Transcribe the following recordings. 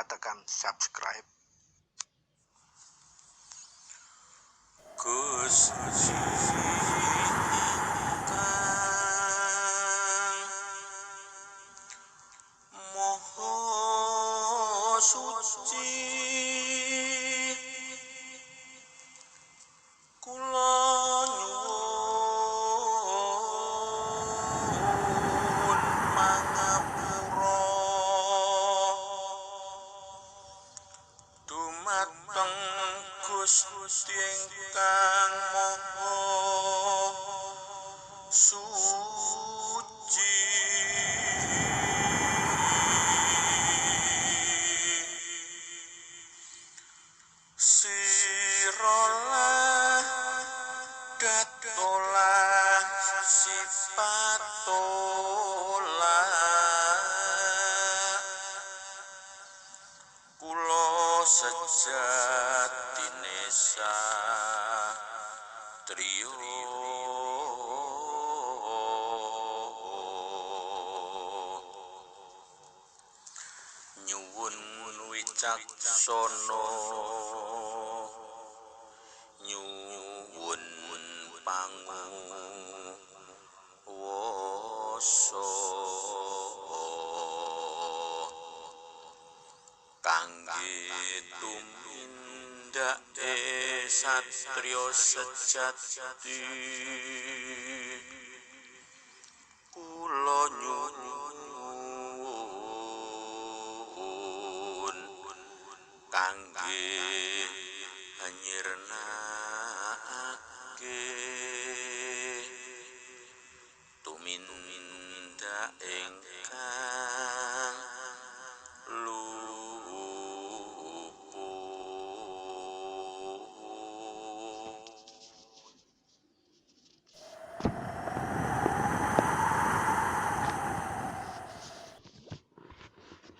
lupa tekan subscribe. Gusti ingkang Maha Suci, kula nyuwun mangapura dumateng Gusti ingkang Maha Suci. Sirolah datolah sipatolah, kula sejatine satriya nyuwun wicaksana, nyuwun panguwasa kangge tumindake satriya sejati. Kula nyuwun kangge nyirnakake tumindak ingkang luput.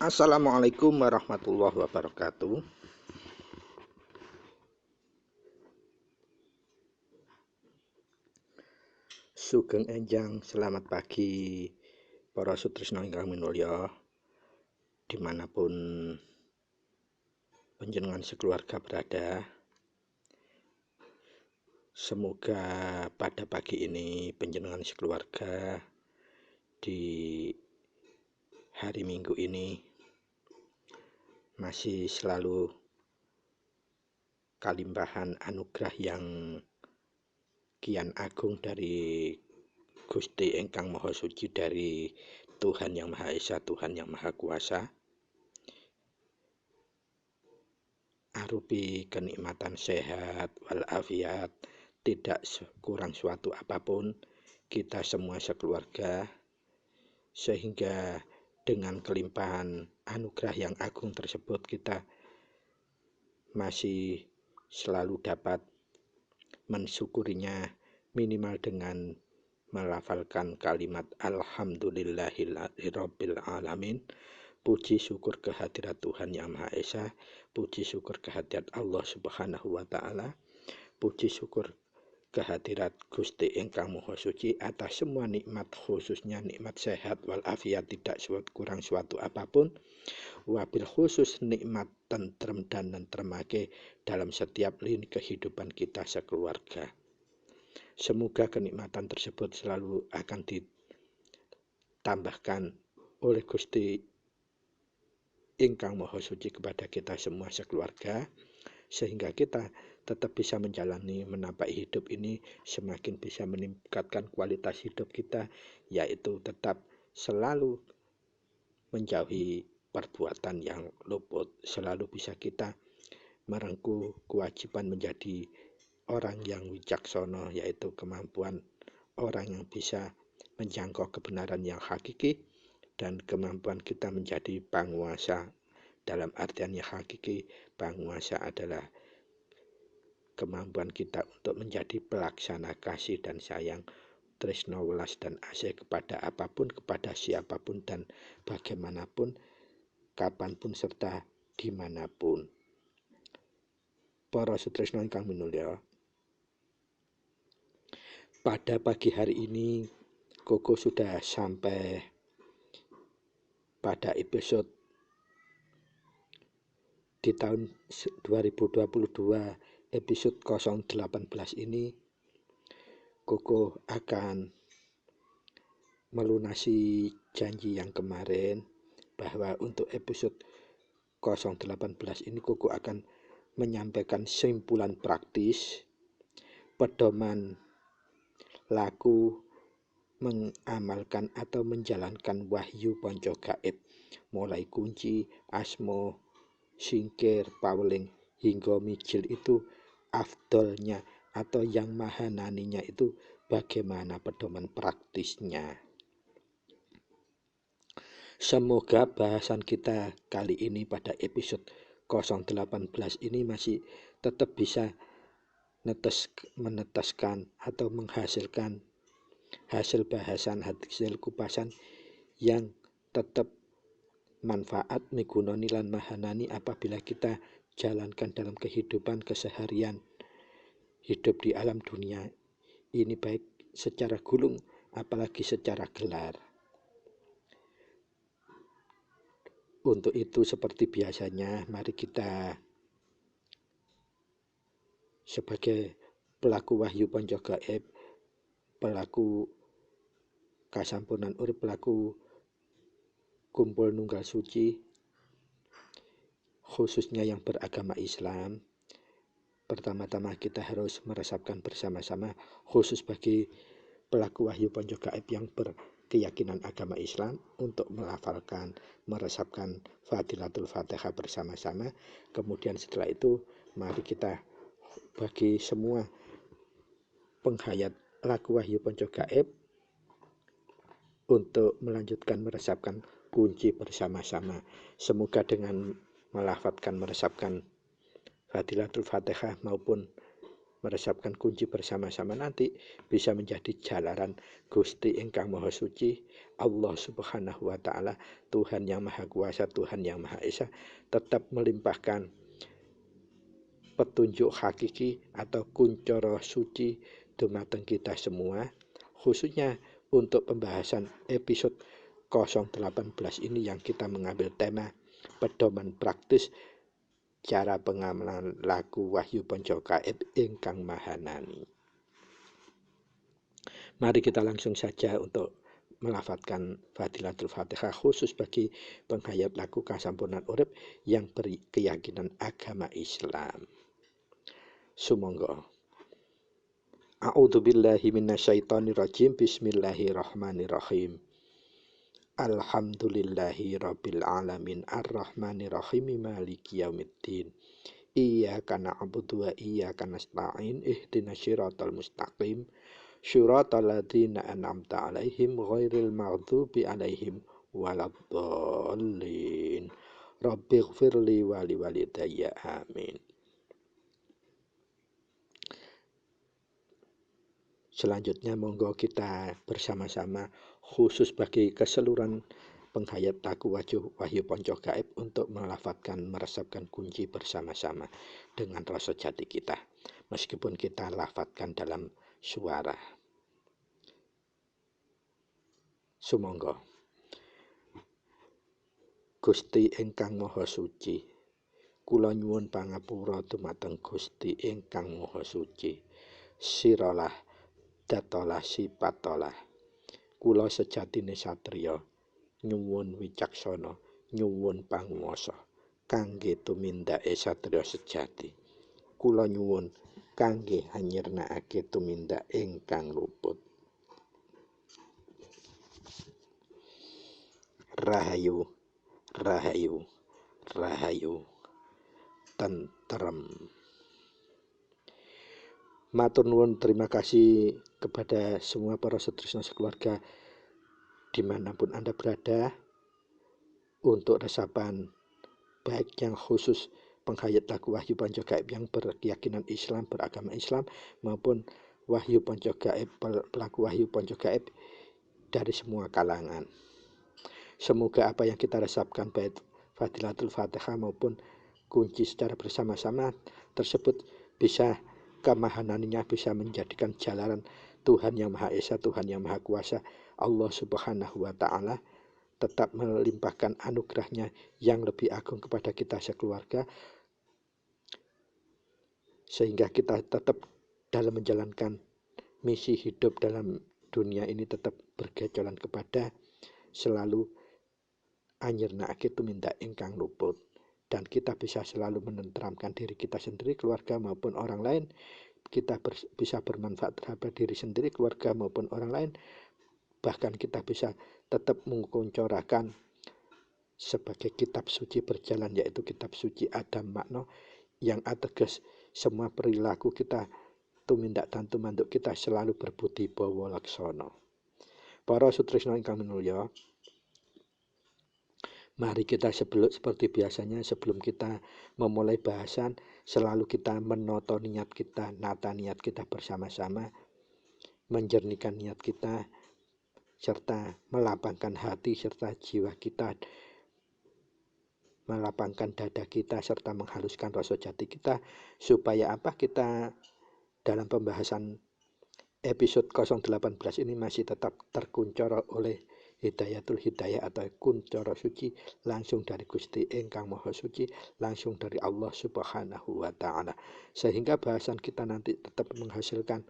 Assalamualaikum warahmatullahi wabarakatuh. Sugeng enjang, selamat pagi para sutresna ingkang minulya dimanapun panjenengan sekeluarga berada. Semoga pada pagi ini panjenengan sekeluarga di hari Minggu ini masih selalu kalimpahan anugerah yang kian agung dari Gusti ingkang Maha Suci, dari Tuhan yang Maha Esa, Tuhan yang Maha Kuasa, arupi kenikmatan sehat walafiat, tidak kurang suatu apapun kita semua sekeluarga, sehingga dengan kelimpahan anugerah yang agung tersebut kita masih selalu dapat mensyukurinya, minimal dengan melafalkan kalimat alhamdulillahirabbil alamin. Puji syukur kehadirat Tuhan yang Maha Esa, puji syukur kehadirat Allah Subhanahu wa taala, puji syukur kehadirat Gusti ingkang Maha Suci atas semua nikmat, khususnya nikmat sehat walafiat, tidak kurang suatu apapun, wabil khusus nikmat tentrem dan nentremake dalam setiap lini kehidupan kita sekeluarga. Semoga kenikmatan tersebut selalu akan ditambahkan oleh Gusti ingkang Maha Suci kepada kita semua sekeluarga, sehingga kita tetap bisa menjalani, menapaki hidup ini, semakin bisa meningkatkan kualitas hidup kita, yaitu tetap selalu menjauhi perbuatan yang luput, selalu bisa kita merengkuh kewajiban menjadi orang yang wicaksana, yaitu kemampuan orang yang bisa menjangkau kebenaran yang hakiki, dan kemampuan kita menjadi penguasa. Dalam artian yang hakiki, penguasa adalah kemampuan kita untuk menjadi pelaksana kasih dan sayang, tresno welas dan asih kepada apapun, kepada siapapun dan bagaimanapun, kapanpun serta dimanapun. Para sutresna ingkang minulya, pada pagi hari ini Koko sudah sampai pada episode di tahun 2022 episode 018 ini Koko akan melunasi janji yang kemarin bahwa untuk episode 018 ini Koko akan menyampaikan simpulan praktis pedoman laku mengamalkan atau menjalankan wahyu ponco gaib mulai kunci, asmo, singkir, paweling hingga mijil itu afdolnya atau yang mahananinya itu bagaimana pedoman praktisnya. Semoga bahasan kita kali ini pada episode 018 ini masih tetap bisa menetaskan atau menghasilkan hasil bahasan, hasil kupasan yang tetap manfaat migunani lan mahanani apabila kita jalankan dalam kehidupan keseharian hidup di alam dunia ini, baik secara gulung apalagi secara gelar. Untuk itu seperti biasanya mari kita sebagai pelaku wahyu ponco gaib, pelaku kasampunan urip, pelaku kumpul nunggal suci khususnya yang beragama Islam, pertama-tama kita harus meresapkan bersama-sama, khusus bagi pelaku wahyu ponco gaib yang berkeyakinan agama Islam, untuk melafalkan, meresapkan Fadilatul Fatihah bersama-sama. Kemudian setelah itu mari kita bagi semua penghayat laku wahyu ponco gaib untuk melanjutkan meresapkan kunci bersama-sama. Semoga dengan melafalkan, meresapkan Fadilatul Fatihah maupun meresapkan kunci bersama-sama nanti bisa menjadi jalaran Gusti ingkang Maha Suci, Allah Subhanahu wa Ta'ala, Tuhan yang Maha Kuasa, Tuhan yang Maha Esa, tetap melimpahkan petunjuk hakiki atau kuncoro suci dumateng kita semua, khususnya untuk pembahasan episode 018 ini yang kita mengambil tema pedoman praktis cara pengamalan laku wahyu ponco gaib ingkang mahanani. Mari kita langsung saja untuk melafadzkan Fadilatul Fatihah khusus bagi penghayat laku kasampunan urip yang berkeyakinan agama Islam. Sumangga. A'udzubillahi minasyaitonirrajim. Bismillahirrahmanirrahim. Alhamdulillahi rabbil alamin arrahmanirrahim maliki yaumiddin. Iyyaka na'budu wa iyyaka nasta'in ihdinas siratal mustaqim syiratal ladzina an'amta 'alaihim ghairil maghdubi 'alaihim waladdallin. Rabbighfirli wa liwalidayya amin. Selanjutnya monggo kita bersama-sama khusus bagi keseluruhan penghayat laku wahyu ponco gaib untuk melafadzkan, meresapkan kunci bersama-sama dengan rasa jati kita, meskipun kita lafadzkan dalam suara. Sumangga. Gusti ingkang Maha Suci, kula nyuwun pangapura dumateng Gusti ingkang Maha Suci. Siralah datolah sipatolah, kula sejatine satriya nyuwun wicaksana, nyuwun panguwasa kangge tumindake satriya sejati. Kula nyuwun kangge anyirnakake tumindak ingkang luput. Rahayu, rahayu, rahayu, tentrem. Matur nuwun, terima kasih kepada semua para setresna sekeluarga dimanapun Anda berada untuk resapan baik yang khusus penghayat laku wahyu ponco gaib yang berkeyakinan Islam, beragama Islam, maupun wahyu ponco gaib, pelaku wahyu ponco gaib dari semua kalangan. Semoga apa yang kita resapkan baik Fadilatul Fatihah maupun kunci secara bersama-sama tersebut bisa kemahanannya bisa menjadikan jalanan Tuhan yang Maha Esa, Tuhan yang Maha Kuasa, Allah Subhanahu wa Ta'ala, tetap melimpahkan anugerahnya yang lebih agung kepada kita sekeluarga, sehingga kita tetap dalam menjalankan misi hidup dalam dunia ini tetap bergejolan kepada selalu anyirna akitu minta ingkang luput, dan kita bisa selalu menenteramkan diri kita sendiri, keluarga maupun orang lain. Kita bisa bermanfaat terhadap diri sendiri, keluarga maupun orang lain. Bahkan kita bisa tetap mengkuncorakan sebagai kitab suci berjalan, yaitu kitab suci Adam Makno, yang ateges semua perilaku kita tumindak dan tumanduk kita selalu berbudi bawa laksana. Para sutresna ingkang minulya, mari kita seperti biasanya sebelum kita memulai bahasan, selalu kita menoto niat kita, nata niat kita bersama-sama, menjernihkan niat kita, serta melapangkan hati serta jiwa kita, melapangkan dada kita, serta menghaluskan rasa jati kita, supaya apa, kita dalam pembahasan episode 018 ini masih tetap terkuncor oleh hidayatul hidayah atau kuncoro suci langsung dari Gusti Ingkang Maha Suci, langsung dari Allah Subhanahu wa Ta'ala, sehingga bahasan kita nanti tetap menghasilkan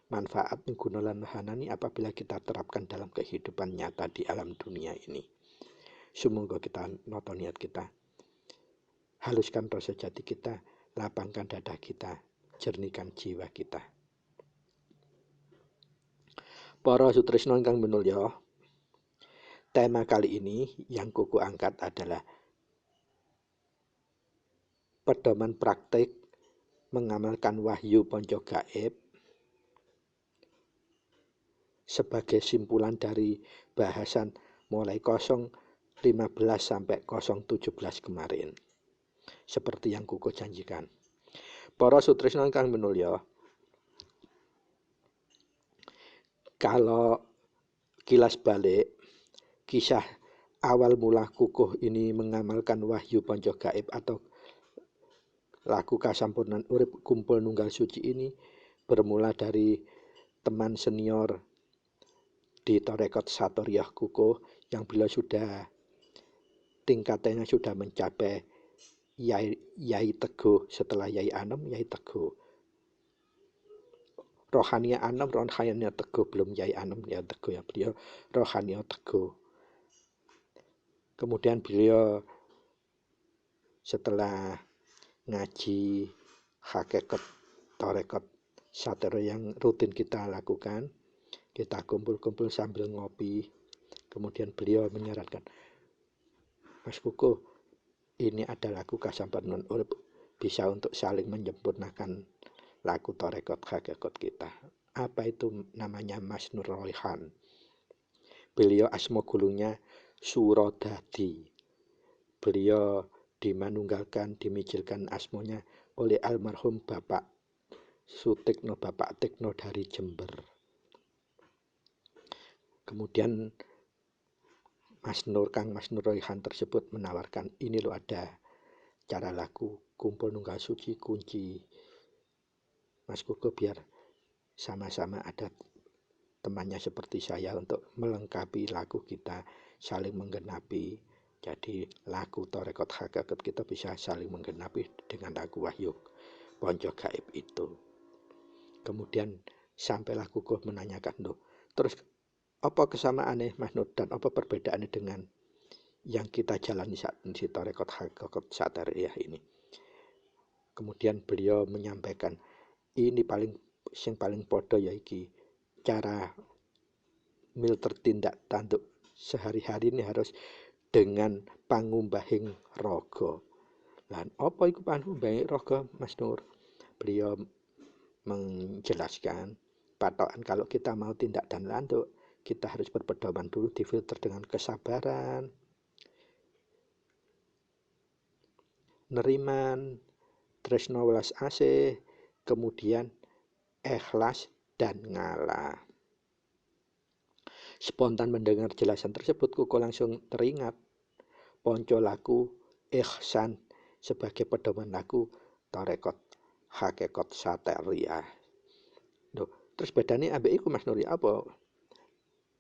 manfaat menggunakan hanani apabila kita terapkan dalam kehidupan nyata di alam dunia ini. Semoga kita noto niat kita, haluskan rasa jati kita, lapangkan dada kita, jernihkan jiwa kita. Para sutresna ingkang minulya, tema kali ini yang kuku angkat adalah pedoman praktik mengamalkan wahyu ponco gaib sebagai simpulan dari bahasan mulai 015 sampai 017 kemarin. Seperti yang kuku janjikan. Para sutresna ingkang minulya, kalau kilas balik kisah awal mula kukuh ini mengamalkan wahyu ponco gaib atau laku kasampurnan urip kumpul nunggal suci ini bermula dari teman senior di Torekot Satoriyah Kukuh yang beliau sudah tingkatannya sudah mencapai Yai Teguh. Setelah Yai Anom, Yai Teguh. Rohania Anom, Rohania Teguh, belum Yai Anom, ya Teguh ya, beliau Rohania Teguh. Kemudian beliau setelah ngaji hakikat Torekot Satoriyah yang rutin kita lakukan, kita kumpul-kumpul sambil ngopi. Kemudian beliau menyarankan, Mas Kukuh, ini ada lagu kasampurnan urip, bisa untuk saling menyempurnakan lagu Torekot hakikat kita. Apa itu namanya? Mas Nur Royhan. Beliau asma gulunya Surodadi. Beliau dimanunggalkan, dimijilkan asmonya oleh almarhum Bapak Sutikno, Bapak Tikno dari Jember. Kemudian Mas Nur Royhan tersebut menawarkan, ini loh ada cara lagu kumpul nunggal suci kunci Mas Kukuh, biar sama-sama ada temannya seperti saya untuk melengkapi lagu kita, saling menggenapi. Jadi lagu Torekot hakikat kita bisa saling menggenapi dengan lagu wahyu ponco gaib itu. Kemudian sampailah Kukuh menanyakan, loh, terus apa kesamaannya Mas Nur dan apa perbedaannya dengan yang kita jalani saat ini di Torekot hakikat Satoriyah ini? Kemudian beliau menyampaikan, ini paling podo ya iki cara mil tertindak tanduk sehari-hari ini harus dengan pangumbahing rogo. Lan apa iku pangumbahing rogo Mas Nur? Beliau menjelaskan patokan kalau kita mau tindak dan landuk, kita harus berpedoman dulu, difilter dengan kesabaran, neriman, tresno welas asih, kemudian ikhlas dan ngalah. Spontan mendengar jelasan tersebut, Kukuh langsung teringat ponco laku ihsan sebagai pedoman laku Torekot hakikat Satoriyah. Terus bedanya ambek iku Mas Nuri apa?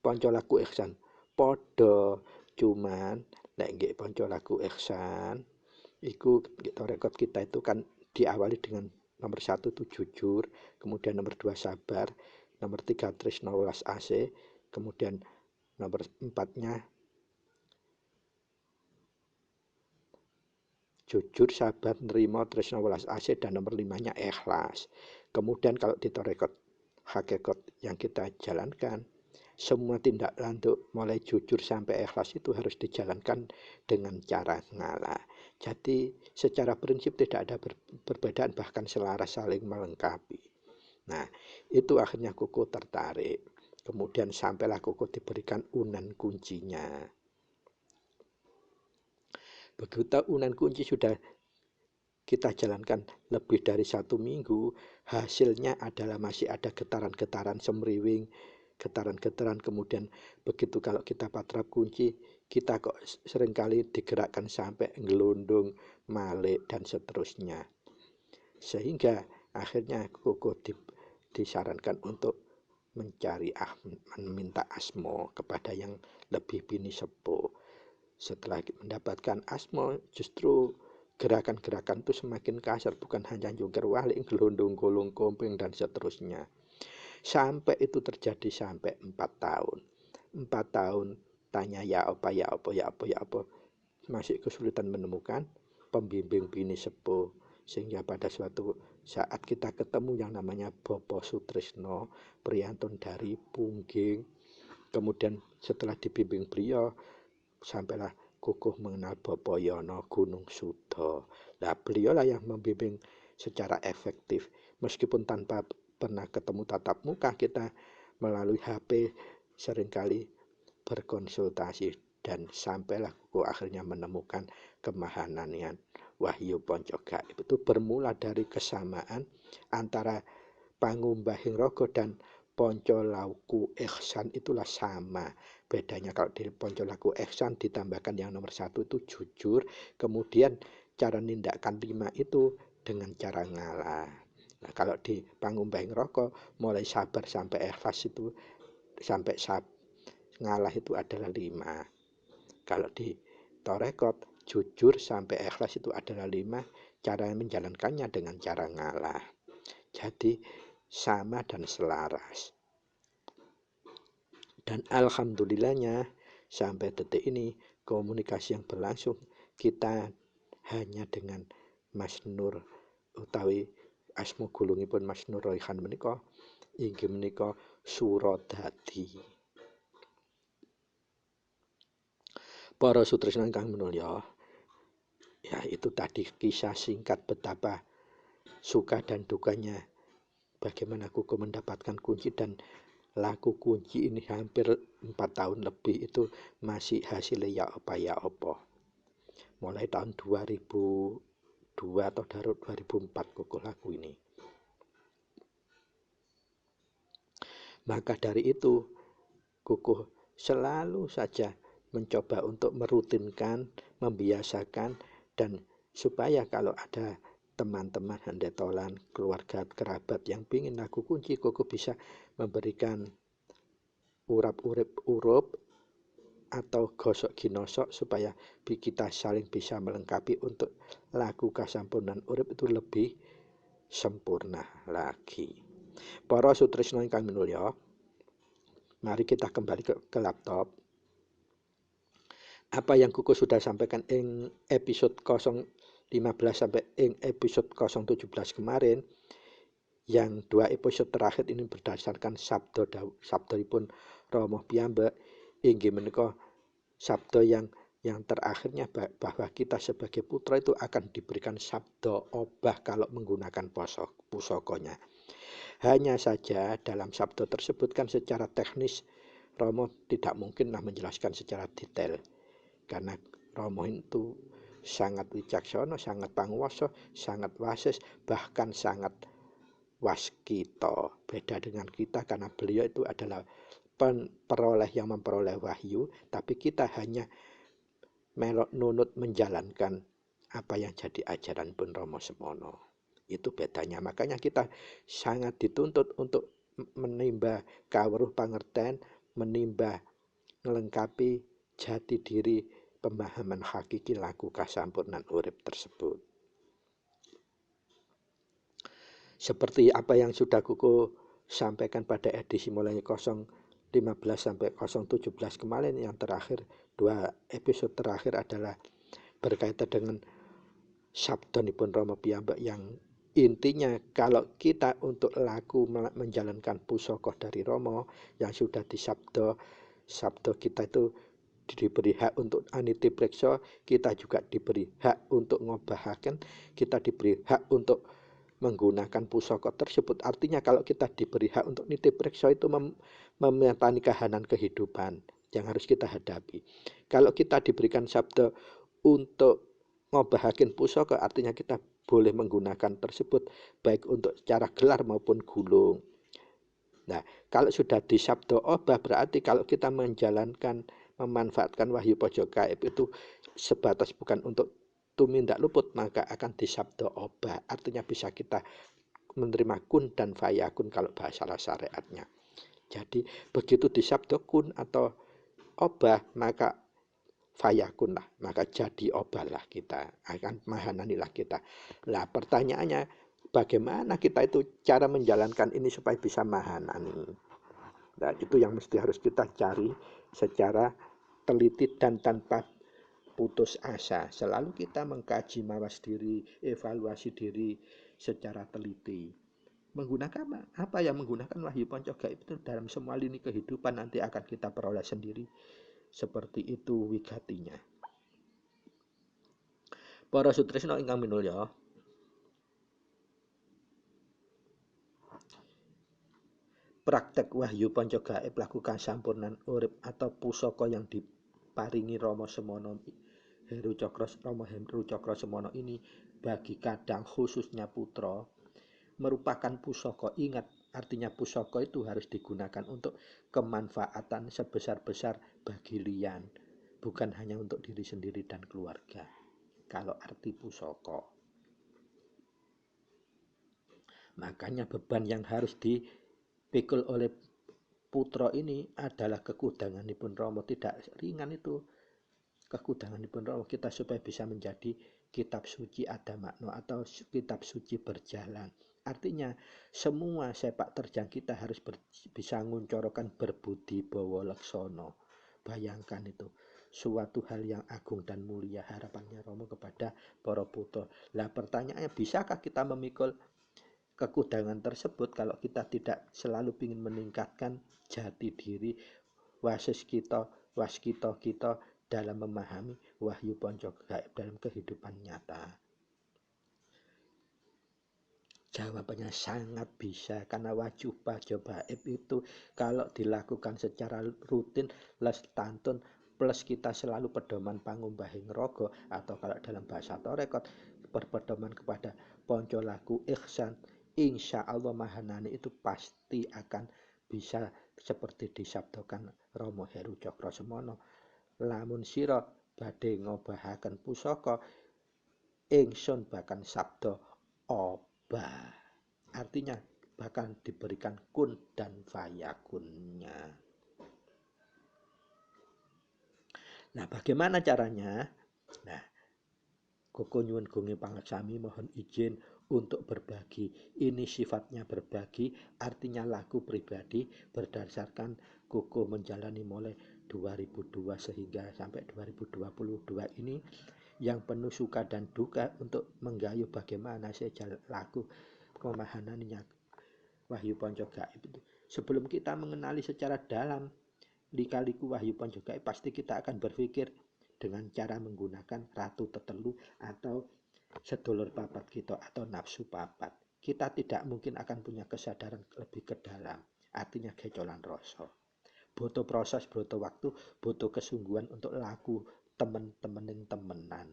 Ponco laku ihsan podo Cuman nek nggih panca laku ihsan iku kita rekod kita itu kan diawali dengan nomor 1 itu jujur, kemudian nomor 2 sabar, nomor 3 tresno welas asih, kemudian nomor 4-nya jujur, sabar, nerima, tresno welas asih, dan nomor 5-nya ikhlas. Kemudian kalau di rekod hakikat yang kita jalankan, semua tindak lanjut mulai jujur sampai ikhlas itu harus dijalankan dengan cara ngalah. Jadi secara prinsip tidak ada perbedaan, bahkan selaras, saling melengkapi. Nah, itu akhirnya Koko tertarik. Kemudian sampailah Koko diberikan unan kuncinya. Begitu unan kunci sudah kita jalankan lebih dari 1 minggu, hasilnya adalah masih ada getaran-getaran semriwing, getaran-getaran. Kemudian begitu kalau kita patrap kunci, kita kok seringkali digerakkan sampai ngelundung, malik, dan seterusnya. Sehingga akhirnya Koko disarankan untuk mencari meminta asmo kepada yang lebih bini sepuh. Setelah mendapatkan asmo, justru gerakan-gerakan itu semakin kasar, bukan hanya jungkir balik, gelondong golong kompeng, dan seterusnya. Sampai itu terjadi sampai 4 tahun. 4 tahun tanya ya apa, ya apa, ya apa, ya apa. Masih kesulitan menemukan pembimbing bini sepuh. Sehingga pada suatu saat kita ketemu yang namanya Bopo Sutrisno, priyantun dari Pungging. Kemudian setelah dibimbing beliau, sampailah Kukuh mengenal Bopo Yono Gunung Sudo. Nah, beliau lah yang membimbing secara efektif. Meskipun tanpa pernah ketemu tatap muka, kita melalui HP seringkali berkonsultasi, dan sampailah Kukuh akhirnya menemukan kemahananian Wahyu Ponco Gaib. Itu bermula dari kesamaan antara Pangumbahing Rogo dan Ponco Laku Ihsan, itulah sama. Bedanya kalau di Ponco Laku Ihsan ditambahkan yang nomor 1 itu jujur, kemudian cara nindakan 5 itu dengan cara ngalah. Nah, kalau di Pangumbahing Rogo mulai sabar sampai ikhlas itu, sampai ngalah itu adalah 5. Kalau di Torekot jujur sampai ikhlas itu adalah 5, cara menjalankannya dengan cara ngalah. Jadi sama dan selaras. Dan alhamdulillahnya sampai detik ini komunikasi yang berlangsung kita hanya dengan Mas Nur utawi asma gulungipun Mas Nur Royhan menika inggih menika Surodadi. Para sutresna ingkang minulya, ya itu tadi kisah singkat betapa suka dan dukanya bagaimana Kuku mendapatkan kunci, dan laku kunci ini hampir 4 tahun lebih itu masih hasilnya ya apa. Mulai tahun 2002 atau 2004 Kuku laku ini. Maka dari itu Kuku selalu saja mencoba untuk merutinkan, membiasakan, dan supaya kalau ada teman-teman handetolan, keluarga, kerabat yang ingin laku kunci, Kuku bisa memberikan urap-urup atau gosok ginosok supaya kita saling bisa melengkapi untuk laku kasampunan urip itu lebih sempurna lagi. Para sutresna ingkang minulya, mari kita kembali ke laptop. Apa yang Kuku sudah sampaikan ing episode 015 sampai ing episode 017 kemarin, yang 2 episode terakhir ini berdasarkan sabdonipun Rama piyambak, inggih menika sabda yang terakhirnya bahwa kita sebagai putra itu akan diberikan sabda obah kalau menggunakan pusokonya. Hanya saja dalam sabda tersebut kan secara teknis Rama tidak mungkinlah menjelaskan secara detail, karena Rama itu sangat wicaksana, sangat panguwasa, sangat wasis, bahkan sangat waskita. Beda dengan kita karena beliau itu adalah peroleh yang memperoleh wahyu, tapi kita hanya melok nunut menjalankan apa yang jadi ajaran pun Rama semono. Itu bedanya. Makanya kita sangat dituntut untuk menimba kawruh pangerten, menimba melengkapi jati diri pemahaman hakiki laku kasampurnan urip tersebut. Seperti apa yang sudah Kuku sampaikan pada edisi mulai 015 sampai 017 kemarin, yang terakhir, 2 episode terakhir adalah berkaitan dengan sabdanipun Rama piyambak, yang intinya kalau kita untuk laku menjalankan pusaka dari Rama yang sudah disabda, sabda kita itu diberi hak untuk aniti preksa, kita juga diberi hak untuk ngobahaken, kita diberi hak untuk menggunakan pusaka tersebut. Artinya kalau kita diberi hak untuk nitip preksa itu memetani kahanan kehidupan yang harus kita hadapi. Kalau kita diberikan sabda untuk ngobahaken pusaka, artinya kita boleh menggunakan tersebut baik untuk secara gelar maupun gulung. Nah, kalau sudah disabda obah, berarti kalau kita menjalankan, memanfaatkan wahyu pojok gaib itu sebatas bukan untuk tumindak luput, maka akan disabda obah. Artinya bisa kita menerima kun dan fayakun kalau bahasa syariatnya. Jadi begitu disabda kun atau obah, maka fayakun lah, maka jadi obah lah, kita akan mahananilah kita. Nah, pertanyaannya, bagaimana kita itu cara menjalankan ini supaya bisa mahanani? Nah, itu yang mesti harus kita cari secara teliti dan tanpa putus asa. Selalu kita mengkaji, mawas diri, evaluasi diri secara teliti. Menggunakan apa yang menggunakan wahyu panca gaib itu dalam semua lini kehidupan nanti akan kita peroleh sendiri. Seperti itu wigatinya. Para sutresna ingkang minulya, praktek wahyu panca gaib laku kasampurnan urip atau pusaka yang diparingi Rama Semana Heru Cakra Semana ini bagi kadang khususnya putra merupakan pusaka. Ingat, artinya pusaka itu harus digunakan untuk kemanfaatan sebesar-besar bagi liyan, bukan hanya untuk diri sendiri dan keluarga. Kalau arti pusaka, makanya beban yang harus dipikul oleh putra ini adalah kekudanganipun Rama. Tidak ringan itu kekudanganipun Rama kita supaya bisa menjadi kitab suci ada makna atau kitab suci berjalan. Artinya semua sepak terjang kita harus bisa nguncorokan berbudi bawa laksono. Bayangkan itu suatu hal yang agung dan mulia harapannya Rama kepada para putra. Lah pertanyaannya, bisakah kita memikul kekudangan tersebut kalau kita tidak selalu ingin meningkatkan jati diri waskita kita dalam memahami wahyu panca gaib dalam kehidupan nyata? Jawabannya sangat bisa, karena wahyu panca gaib itu kalau dilakukan secara rutin les tantun plus kita selalu pedoman pangumbahing rogo, atau kalau dalam bahasa torekot berpedoman kepada panca laku ihsan, insya Allah mahanani itu pasti akan bisa seperti disabdakan Rama Heru Cakra Semana. Lamun sira badhe ngobahaken pusaka, ingsun bahkan sabda obah. Artinya bahkan diberikan kun dan fayakunnya. Nah, bagaimana caranya? Nah, Koko nyuwun gunge pangaksami mohon izin untuk berbagi. Ini sifatnya berbagi, artinya laku pribadi berdasarkan Koko menjalani mulai 2002 sehingga sampai 2022 ini yang penuh suka dan duka untuk menggayuh bagaimana saya laku pemahamannya wahyu panca gaib itu. Sebelum kita mengenali secara dalam lika-liku wahyu panca gaib, pasti kita akan berpikir dengan cara menggunakan ratu tetelu atau sedulur papat kita atau nafsu papat. Kita tidak mungkin akan punya kesadaran lebih ke dalam, artinya gecolan rasa. Butuh proses, butuh waktu, butuh kesungguhan untuk laku temenan.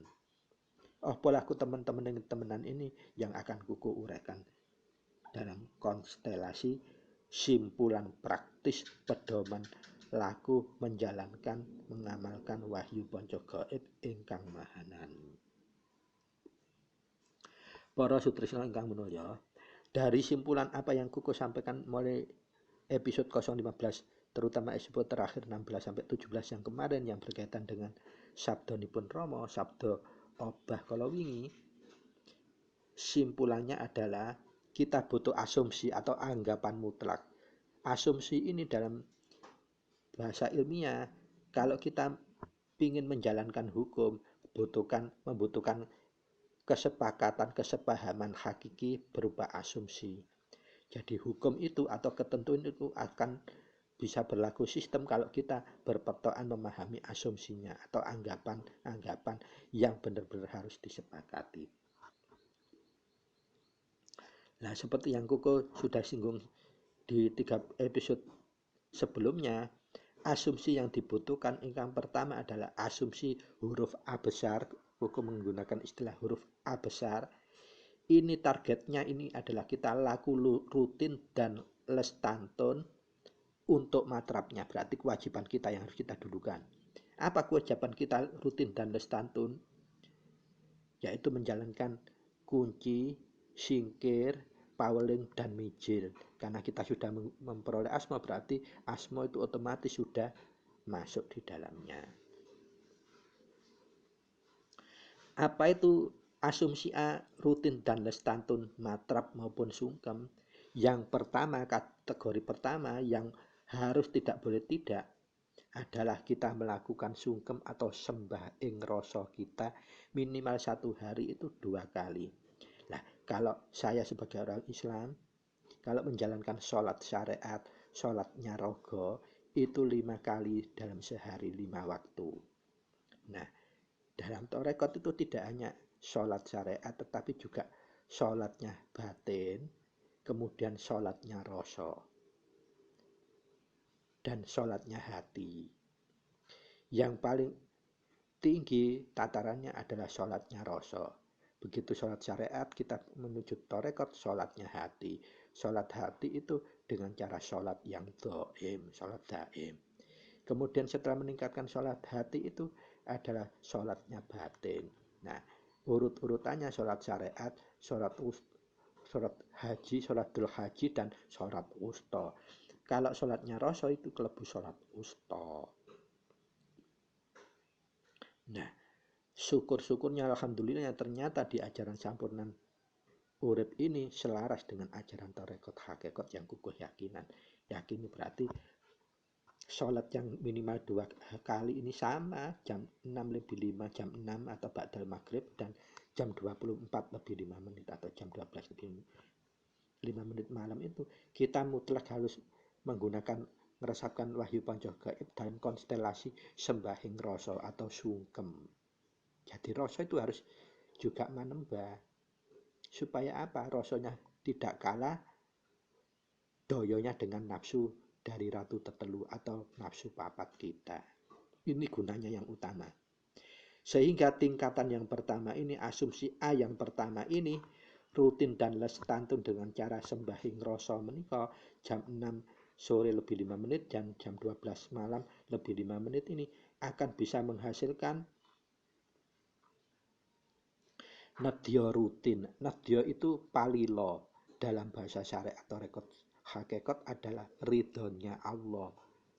Oh, polaku temenan ini yang akan kuku uraikan dalam konstelasi simpulan praktis pedoman laku menjalankan mengamalkan wahyu panca gaib ingkang mahanan. Para sutresna ingkang minulya, dari simpulan apa yang kuku sampaikan mulai episode 015 terutama episode terakhir 16 sampai 17 yang kemarin yang berkaitan dengan sabdonipun Rama, sabda obah kala wingi, simpulannya adalah kita butuh asumsi atau anggapan mutlak. Asumsi ini dalam bahasa ilmiah, kalau kita ingin menjalankan hukum, membutuhkan kesepakatan, kesepahaman hakiki berupa asumsi. Jadi hukum itu atau ketentuan itu akan bisa berlaku sistem kalau kita berpatokan memahami asumsinya atau anggapan-anggapan yang benar-benar harus disepakati. Nah, seperti yang Koko sudah singgung di 3 episode sebelumnya, asumsi yang dibutuhkan yang pertama adalah asumsi huruf A besar. Koko menggunakan istilah huruf A besar. Ini targetnya ini adalah kita laku rutin dan lestantun untuk matrapnya. Berarti kewajiban kita yang harus kita dudukan. Apa kewajiban kita rutin dan lestantun? Yaitu menjalankan kunci, singkir, paweling, dan mijil. Karena kita sudah memperoleh asma, berarti asma itu otomatis sudah masuk di dalamnya. Apa itu asumsi A, rutin dan lestantun, matrap maupun sungkem? Yang pertama, kategori pertama yang harus tidak boleh tidak adalah kita melakukan sungkem atau sembah ing rasa kita minimal 1 hari itu 2 kali. Nah, kalau saya sebagai orang Islam, kalau menjalankan sholat syariat, sholatnya rogo, itu 5 kali dalam sehari 5 waktu. Nah, dalam torekot itu tidak hanya sholat syariat, tetapi juga sholatnya batin, kemudian sholatnya rasa, dan sholatnya hati. Yang paling tinggi tatarannya adalah sholatnya rasa. Begitu sholat syariat, kita menuju torekot sholatnya hati. Sholat hati itu dengan cara sholat yang dhaim, sholat daim. Kemudian setelah meningkatkan sholat hati itu adalah sholatnya batin. Nah, urut-urutannya sholat syariat, sholat haji, sholat dul haji, dan sholat wusta. Kalau sholatnya rasa itu kelebu sholat wusta. Nah, syukur-syukurnya alhamdulillah ternyata di ajaran Sampurnan Urip ini selaras dengan ajaran tarekat hakikat yang kukuh yakini berarti sholat yang minimal 2 kali ini sama jam 6:05, jam 6 atau ba'dal maghrib, dan jam 24:05 atau jam 12:05 malam itu kita mutlak harus menggunakan meresapkan wahyu panca gaib dalam konstelasi sembahing rasa atau sungkem. Jadi rasa itu harus juga manembah. Supaya apa? Rasanya tidak kalah doyonya dengan nafsu dari Ratu Tetelu atau nafsu papat kita. Ini gunanya yang utama. Sehingga tingkatan yang pertama ini, asumsi A yang pertama ini, rutin dan lestantun dengan cara sembahing rasa menika jam 6 sore lebih 5 menit dan jam 12 malam lebih 5 menit ini akan bisa menghasilkan nadya rutin. Nadya itu palilo. Dalam bahasa syariat atau rekod hakikat adalah ridhonya Allah,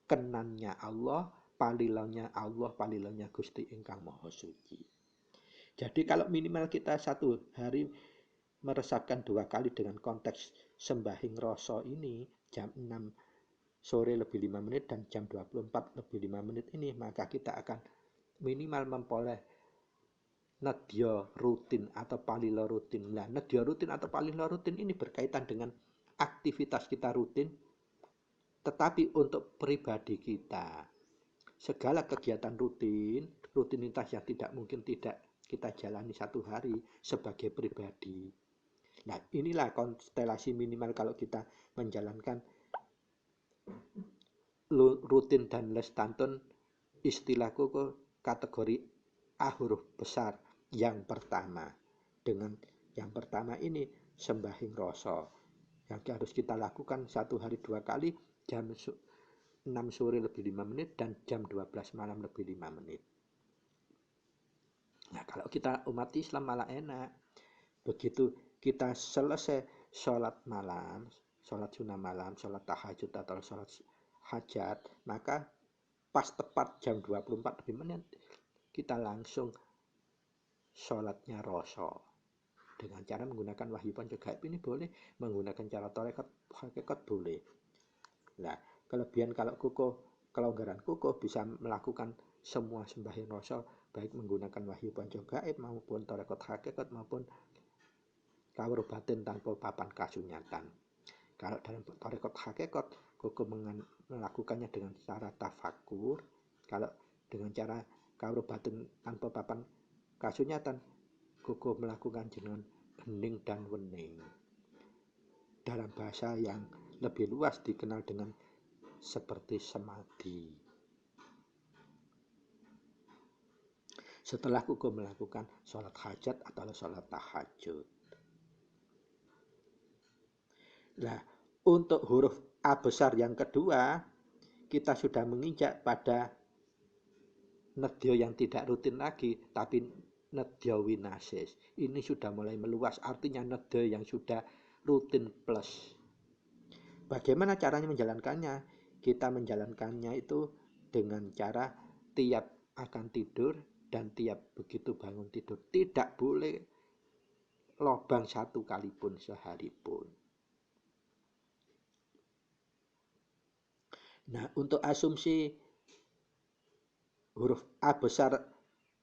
kenannya Allah, palilonya Allah, palilonya Gusti ingkang Maha Suci. Jadi kalau minimal kita 1 hari meresapkan 2 kali dengan konteks sembahing rasa ini jam 6 sore lebih 5 menit dan jam 24 lebih 5 menit ini, maka kita akan minimal memperoleh nadya rutin atau palila rutin. Nah, nadya rutin atau palila rutin ini berkaitan dengan aktivitas kita rutin, tetapi untuk pribadi kita. Segala kegiatan rutin, rutinitas yang tidak mungkin tidak kita jalani 1 hari sebagai pribadi. Nah, inilah konstelasi minimal kalau kita menjalankan rutin dan lestantun, istilahku kategori A huruf besar yang pertama. Dengan yang pertama ini sembahing rasa yang harus kita lakukan 1 hari 2 kali jam 6 sore lebih 5 menit dan jam 12 malam lebih 5 menit. Nah, kalau kita umat Islam malah enak. Begitu kita selesai sholat malam, sholat sunnah malam, sholat tahajud atau sholat hajat, maka pas tepat jam 24 lebih menit kita langsung sholatnya rosok. Dengan cara menggunakan wahyu panca gaib ini boleh, menggunakan cara tarekat hakikat boleh. Nah, kelebihan kalau kelonggaran kukuh bisa melakukan semua sembahyang rosok, baik menggunakan wahyu panca gaib maupun tarekat hakikat maupun kawruh batin tanpa papan kasunyatan. Kalau dalam tarekat hakikat, kukuh melakukannya dengan cara tafakur. Kalau dengan cara kawruh batin tanpa papan kasunyatan, kukuh melakukan dengan hening dan wening. Dalam bahasa yang lebih luas dikenal dengan seperti samadhi. Setelah kukuh melakukan sholat hajat atau sholat tahajud. Nah, untuk huruf A besar yang kedua, kita sudah menginjak pada nedya yang tidak rutin lagi, tapi nedya winasis. Ini sudah mulai meluas, artinya nedya yang sudah rutin plus. Bagaimana caranya menjalankannya? Kita menjalankannya itu dengan cara tiap akan tidur dan tiap begitu bangun tidur. Tidak boleh lobang satu kali pun sehari pun. Nah, untuk asumsi huruf A besar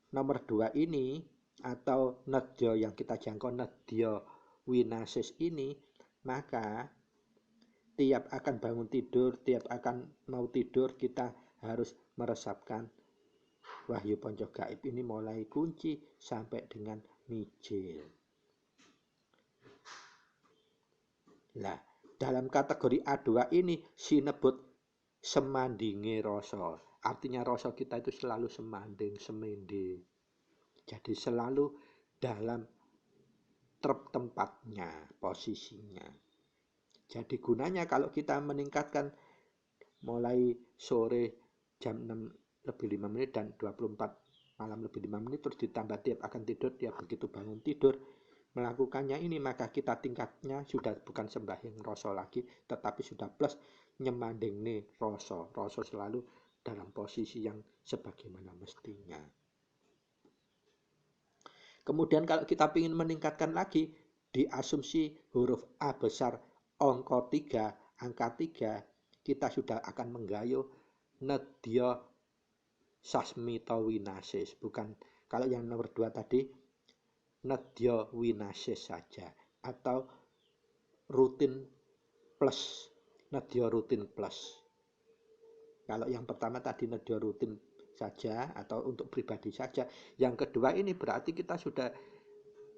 nomor 2 ini, atau nedya yang kita jangkau nedya winasis ini, maka tiap akan bangun tidur, tiap akan mau tidur, kita harus meresapkan wahyu panca gaib ini mulai kunci sampai dengan mijil. Nah, dalam kategori A2 ini sinebut semandinge rasa. Artinya rasa kita itu selalu semanding, semende. Jadi selalu dalam tempatnya, posisinya. Jadi gunanya kalau kita meningkatkan mulai sore jam 6 lebih 5 menit dan 24 malam lebih 5 menit, terus ditambah tiap akan tidur, tiap begitu bangun tidur, melakukannya ini, maka kita tingkatnya sudah bukan sembahyang rasa lagi, tetapi sudah plus nyemandingne rasa. Rasa selalu dalam posisi yang sebagaimana mestinya. Kemudian kalau kita ingin meningkatkan lagi, di asumsi huruf A besar angka 3, kita sudah akan menggayuh nedya sasmita winasis. Bukan, kalau yang nomor 2 tadi nedya winasis saja, atau rutin plus, nedya rutin plus. Kalau yang pertama tadi nedya rutin saja atau untuk pribadi saja, yang kedua ini berarti kita sudah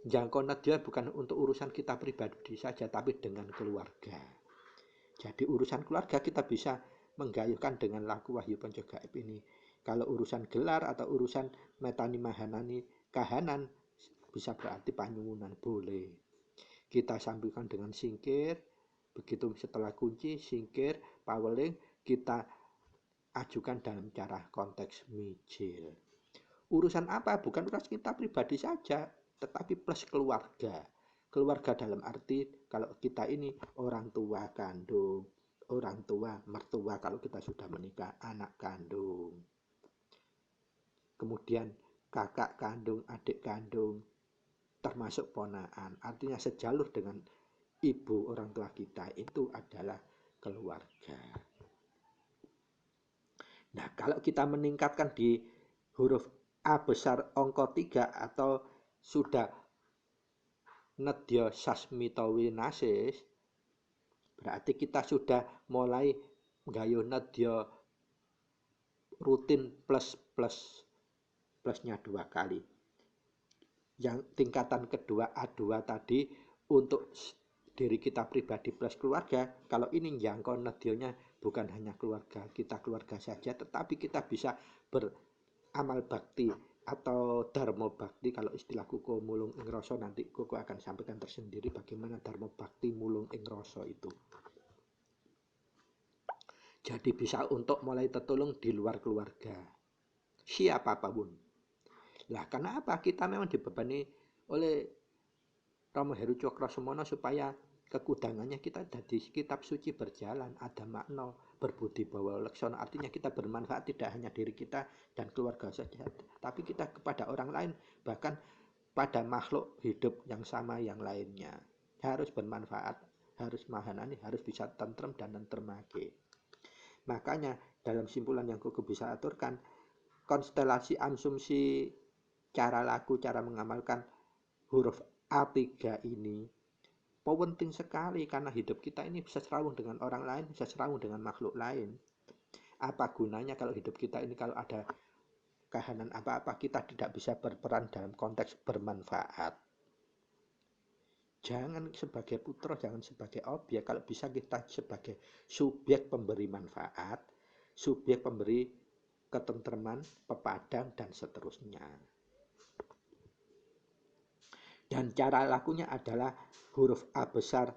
jangkau nedya bukan untuk urusan kita pribadi saja, tapi dengan keluarga. Jadi urusan keluarga kita bisa menggayuhkan dengan laku wahyu panca gaib ini. Kalau urusan gelar atau urusan metani mahanani kahanan, bisa berarti panyuwunan, boleh. Kita sambungkan dengan singkir, begitu setelah kunci, singkir, paweling, kita ajukan dalam cara konteks mijil. Urusan apa? Bukan urusan kita pribadi saja, tetapi plus keluarga. Keluarga dalam arti kalau kita ini orang tua kandung, orang tua, mertua kalau kita sudah menikah, anak kandung. Kemudian kakak kandung, adik kandung, termasuk ponaan. Artinya sejalur dengan ibu orang tua kita, itu adalah keluarga. Nah, kalau kita meningkatkan di huruf A besar angka 3 atau sudah nedya sasmita winasis, berarti kita sudah mulai menggayuh nedya rutin plusnya 2 kali. Yang tingkatan kedua A2 tadi untuk diri kita pribadi plus keluarga, kalau ini jangkau nedyanya bukan hanya keluarga kita, keluarga saja, tetapi kita bisa beramal bakti atau dharma bakti. Kalau istilah kuko mulung ing rasa, nanti kuko akan sampaikan tersendiri bagaimana dharma bakti mulung ing rasa itu. Jadi bisa untuk mulai tertolong di luar keluarga, siapapun. Lah kenapa kita memang dibebani oleh Rama Heru Cokrosemono supaya kekudangannya kita dari kitab suci berjalan, ada makna berbudi bawa leksono, artinya kita bermanfaat tidak hanya diri kita dan keluarga saja, tapi kita kepada orang lain, bahkan pada makhluk hidup yang sama yang lainnya. Harus bermanfaat, harus mahanani, harus bisa tentrem dan nentremake. Makanya dalam simpulan yang Koko bisa aturkan, konstelasi asumsi cara laku, cara mengamalkan huruf A3 ini penting sekali, karena hidup kita ini bisa serawung dengan orang lain, bisa serawung dengan makhluk lain. Apa gunanya kalau hidup kita ini kalau ada kahanan apa-apa kita tidak bisa berperan dalam konteks bermanfaat. Jangan sebagai putra, jangan sebagai objek, kalau bisa kita sebagai subjek pemberi manfaat, subjek pemberi ketentreman, pepadang, dan seterusnya. Dan cara lakunya adalah huruf A besar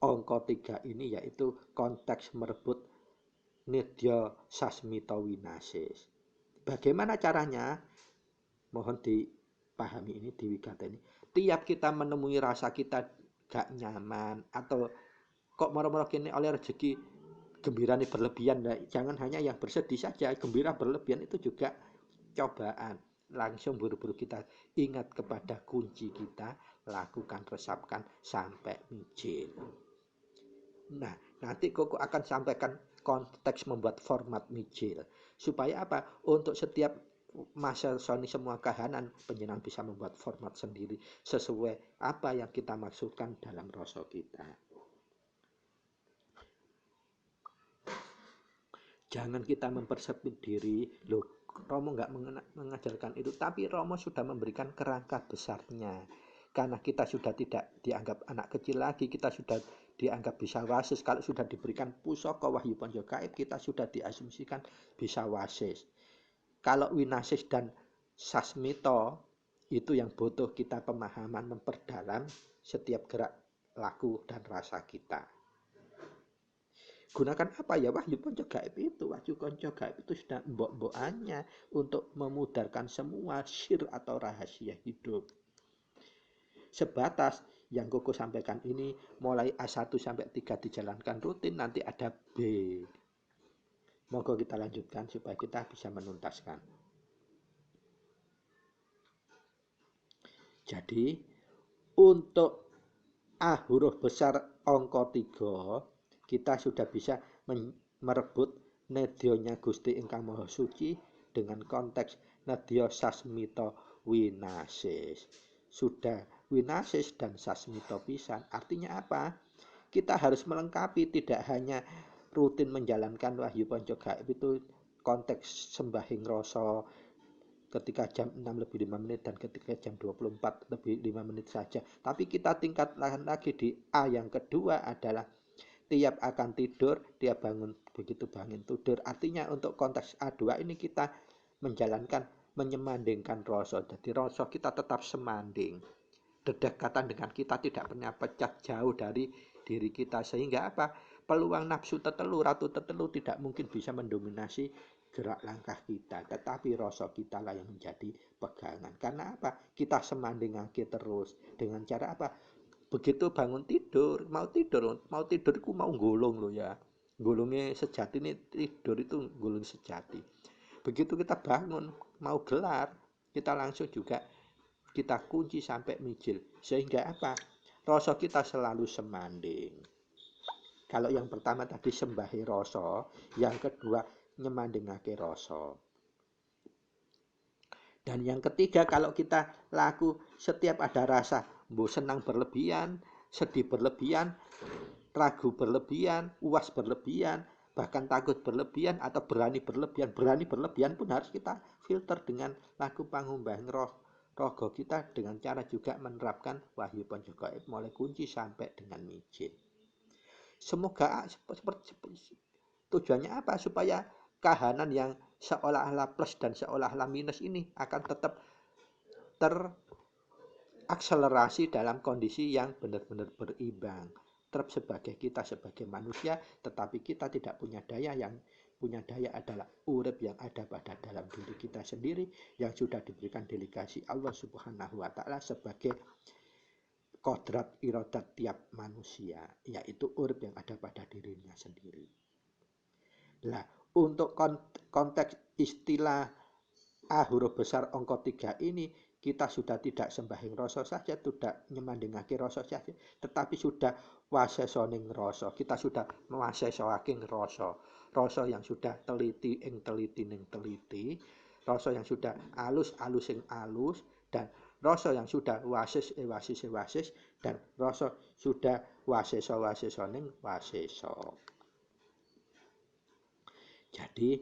angka 3 ini, yaitu konteks merebut nedya sasmita winasis. Bagaimana caranya? Mohon dipahami ini, diwigateni. Tiap kita menemui rasa kita gak nyaman atau kok moro-moro kene oleh rezeki gembira ini berlebihan, nah, jangan hanya yang bersedih saja, gembira berlebihan itu juga cobaan. Langsung buru-buru kita ingat kepada kunci kita, lakukan, resapkan sampai mijil. Nah, nanti Koko akan sampaikan konteks membuat format mijil. Supaya apa? Untuk setiap masa soni semua kahanan, penjenengan bisa membuat format sendiri sesuai apa yang kita maksudkan dalam rasa kita. Jangan kita mempersempit diri, loh Romo nggak mengajarkan itu, tapi Romo sudah memberikan kerangka besarnya. Karena kita sudah tidak dianggap anak kecil lagi, kita sudah dianggap bisa wasis. Kalau sudah diberikan pusaka wahyu ponjo gaib, kita sudah diasumsikan bisa wasis. Kalau winasis dan sasmito, itu yang butuh kita pemahaman, memperdalam setiap gerak laku dan rasa kita. Gunakan apa ya wahyu ponco gaib itu? Wahyu ponco gaib itu sudah mbok-mbokannya untuk memudarkan semua sir atau rahasia hidup. Sebatas yang Koko sampaikan ini mulai A1 sampai 3 dijalankan rutin, nanti ada B. Moga kita lanjutkan supaya kita bisa menuntaskan. Jadi untuk A huruf besar angka 3 kita sudah bisa merebut nedyonya Gusti ingkang Maha Suci dengan konteks nedya sasmita winasis. Sudah winasis dan sasmita pisan. Artinya apa? Kita harus melengkapi, tidak hanya rutin menjalankan wahyu ponco gaib itu konteks sembahing rasa ketika jam 6 lebih 5 menit dan ketika jam 24 lebih 5 menit saja. Tapi kita tingkatkan lagi di A yang kedua adalah tiap akan tidur, dia bangun, begitu bangun tidur. Artinya untuk konteks A2 ini kita menjalankan, menyemandingkan rasa. Jadi rasa kita tetap semanding. Dedekatan dengan kita tidak pernah pecah jauh dari diri kita. Sehingga apa? Peluang nafsu tetelu, ratu tetelu tidak mungkin bisa mendominasi gerak langkah kita. Tetapi rasa kita lah yang menjadi pegangan. Karena apa? Kita semandingake terus. Dengan cara apa? Begitu bangun tidur, mau tidurku mau gulung loh ya. Gulungnya sejati ini, tidur itu gulung sejati. Begitu kita bangun, mau gelar, kita langsung juga kita kunci sampai mijil. Sehingga apa? Rasa kita selalu semanding. Kalau yang pertama tadi sembahi rasa, yang kedua nyemandingake rasa. Dan yang ketiga, kalau kita laku setiap ada rasa, senang berlebihan, sedih berlebihan, ragu berlebihan, uas berlebihan, bahkan takut berlebihan atau berani berlebihan. Berani berlebihan pun harus kita filter dengan laku pangumbahing rogo kita dengan cara juga menerapkan wahyu ponco gaib mulai kunci sampai dengan mijil. Semoga seperti tujuannya apa? Supaya kahanan yang seolah-olah plus dan seolah-olah minus ini akan tetap terakselerasi dalam kondisi yang benar-benar berimbang. Tetap sebagai kita sebagai manusia, tetapi kita tidak punya daya. Yang punya daya adalah urip yang ada pada dalam diri kita sendiri yang sudah diberikan delegasi Allah Subhanahu wa Ta'ala sebagai kodrat irodat tiap manusia, yaitu urip yang ada pada dirinya sendiri. Nah, untuk konteks istilah A huruf besar angka 3 ini, kita sudah tidak sembahyang rasa saja, tidak nyemandingake rasa saja, tetapi sudah wasesoning rasa. Kita sudah wasesoaking rasa. Rasa yang sudah teliti ing teliti ning teliti, rasa yang sudah alus ing alus, dan rasa yang sudah wasis wasis, dan rasa sudah waseso ning waseso. Jadi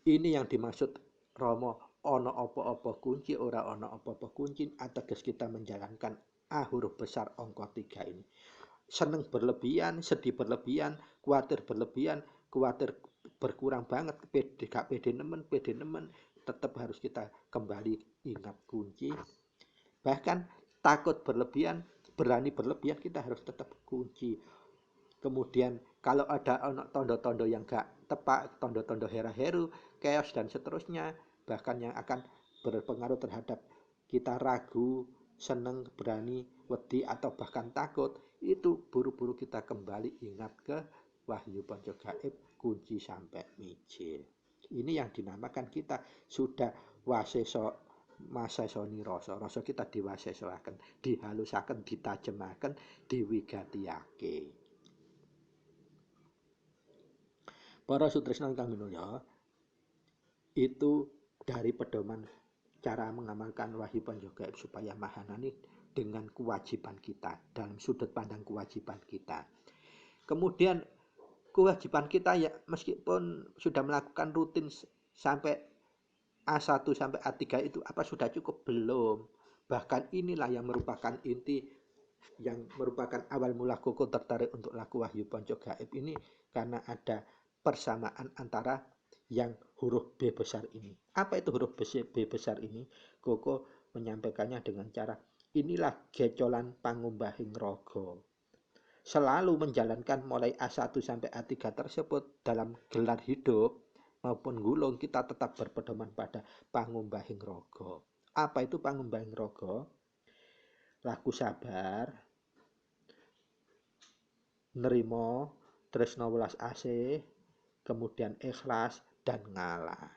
ini yang dimaksud Romo ono apa-apa kunci, ora ono apa-apa kunci, ateges kita menjalankan A huruf besar angka 3 ini. Seneng berlebihan, sedih berlebihan, khawatir berlebihan, khawatir berkurang banget, gak pede nemen, tetap harus kita kembali ingat kunci. Bahkan takut berlebihan, berani berlebihan, kita harus tetap kunci. Kemudian kalau ada tondo-tondo yang gak tepat, tondo-tondo hera-heru, chaos dan seterusnya, bahkan yang akan berpengaruh terhadap kita ragu, seneng, berani, wedi, atau bahkan takut, itu buru-buru kita kembali ingat ke Wahyu Panca Gaib, kunci sampai mijil. Ini yang dinamakan kita sudah waseso masesoni rasa. Rasa kita diwasesoaken, dihalusaken, ditajemaken, diwigatiake. Para sutresna ingkang minulya, itu dari pedoman cara mengamalkan Wahyu Panca Gaib supaya mahanani dengan kewajiban kita, dalam sudut pandang kewajiban kita. Kemudian kewajiban kita ya meskipun sudah melakukan rutin sampai A1 sampai A3 itu apa sudah cukup? Belum. Bahkan inilah yang merupakan inti, yang merupakan awal mula koko tertarik untuk laku Wahyu Panca Gaib ini, karena ada persamaan antara yang huruf B besar ini. Apa itu huruf B besar ini? Koko menyampaikannya dengan cara, inilah gecolan pangumbahing rogo. Selalu menjalankan mulai A1 sampai A3 tersebut dalam gelar hidup maupun gulung, kita tetap berpedoman pada pangumbahing rogo. Apa itu pangumbahing rogo? Laku sabar, nerimo, tresno welas asih, kemudian ikhlas, dan ngalah.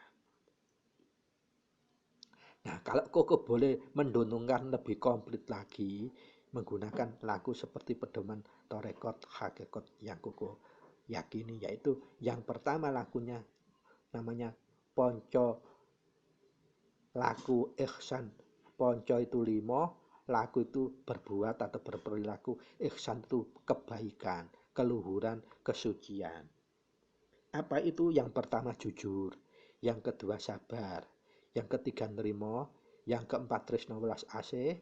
Nah, kalau koko boleh mendunungkan lebih komplit lagi, menggunakan laku seperti pedoman torekot hakikat yang koko yakini, yaitu yang pertama lakunya namanya ponco laku ihsan. Ponco itu 5, laku itu berbuat atau berperilaku, ihsan itu kebaikan, keluhuran, kesucian. Apa itu? Yang pertama jujur, yang kedua sabar, yang ketiga nerimo, yang keempat tresno welas asih,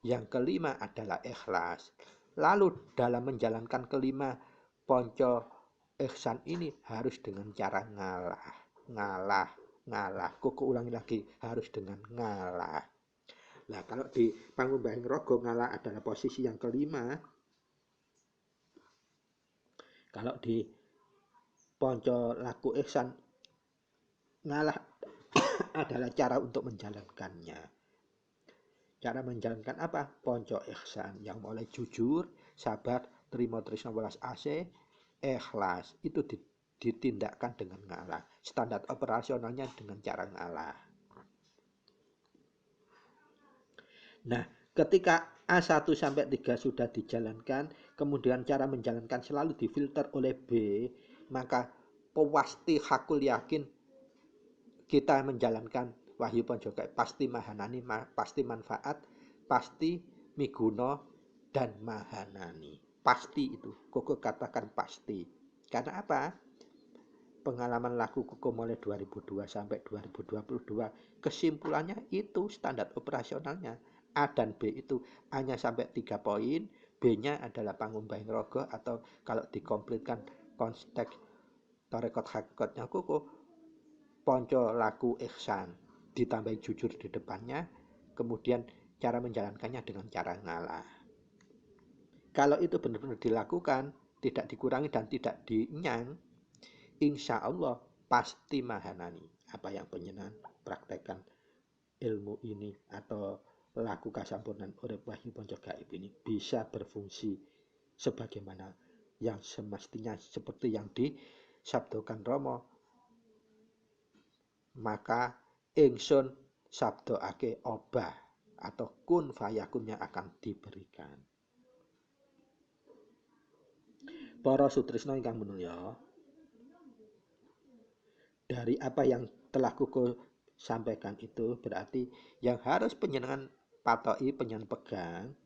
yang kelima adalah ikhlas. Lalu dalam menjalankan kelima ponco ihsan ini harus dengan cara ngalah. Koko ulangi lagi, harus dengan ngalah. Nah, kalau di pangumbahing rogo, ngalah adalah posisi yang kelima. Kalau di ponco laku ihsan, ngalah adalah cara untuk menjalankannya. Cara menjalankan apa? Ponco ihsan, yang mulai jujur, sabar, terima tresna welas asih, ikhlas. Itu ditindakkan dengan ngalah. Standar operasionalnya dengan cara ngalah. Nah, ketika A1 sampai 3 sudah dijalankan, kemudian cara menjalankan selalu difilter oleh B, maka pasti hakul yakin kita menjalankan Wahyu Panca Gaib pasti mahanani, pasti manfaat, pasti miguno, dan mahanani. Pasti itu, koko katakan pasti. Karena apa? Pengalaman laku koko mulai 2002 sampai 2022, kesimpulannya itu standar operasionalnya. A dan B itu hanya sampai 3 poin, B-nya adalah pangumbahing rogo, atau kalau dikomplitkan konteks tarekat hakikatnya koko, ponco laku ihsan, ditambah jujur di depannya, kemudian cara menjalankannya dengan cara ngalah. Kalau itu benar-benar dilakukan, tidak dikurangi dan tidak dinyang, insya Allah pasti mahanani. Apa yang penyenan praktekkan ilmu ini atau laku kasampurnan urip Wahyu Panca Gaib ini bisa berfungsi sebagaimana yang semestinya seperti yang disabdakan Rama, maka ingsun sabdakake obah atau kun fayakunnya akan diberikan. Para sutrisna ingkang minulya, dari apa yang telah kuku sampaikan itu berarti yang harus penjenengan patoki, penjenengan pegang,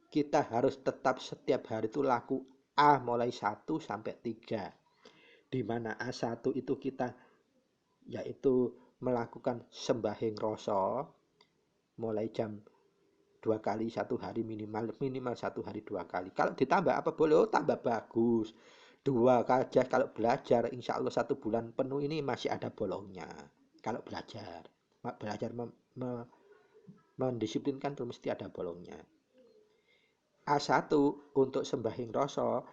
kita harus tetap setiap hari itu laku A mulai 1 sampai 3. Di mana A1 itu kita yaitu melakukan sembahing rasa mulai jam 2 kali satu hari, minimal 1 hari 2 kali. Kalau ditambah apa boleh? Oh, tambah bagus. 2 aja kalau belajar, insya Allah 1 bulan penuh ini masih ada bolongnya. Kalau belajar mendisiplinkan itu mesti ada bolongnya. A1 untuk sembahing rasa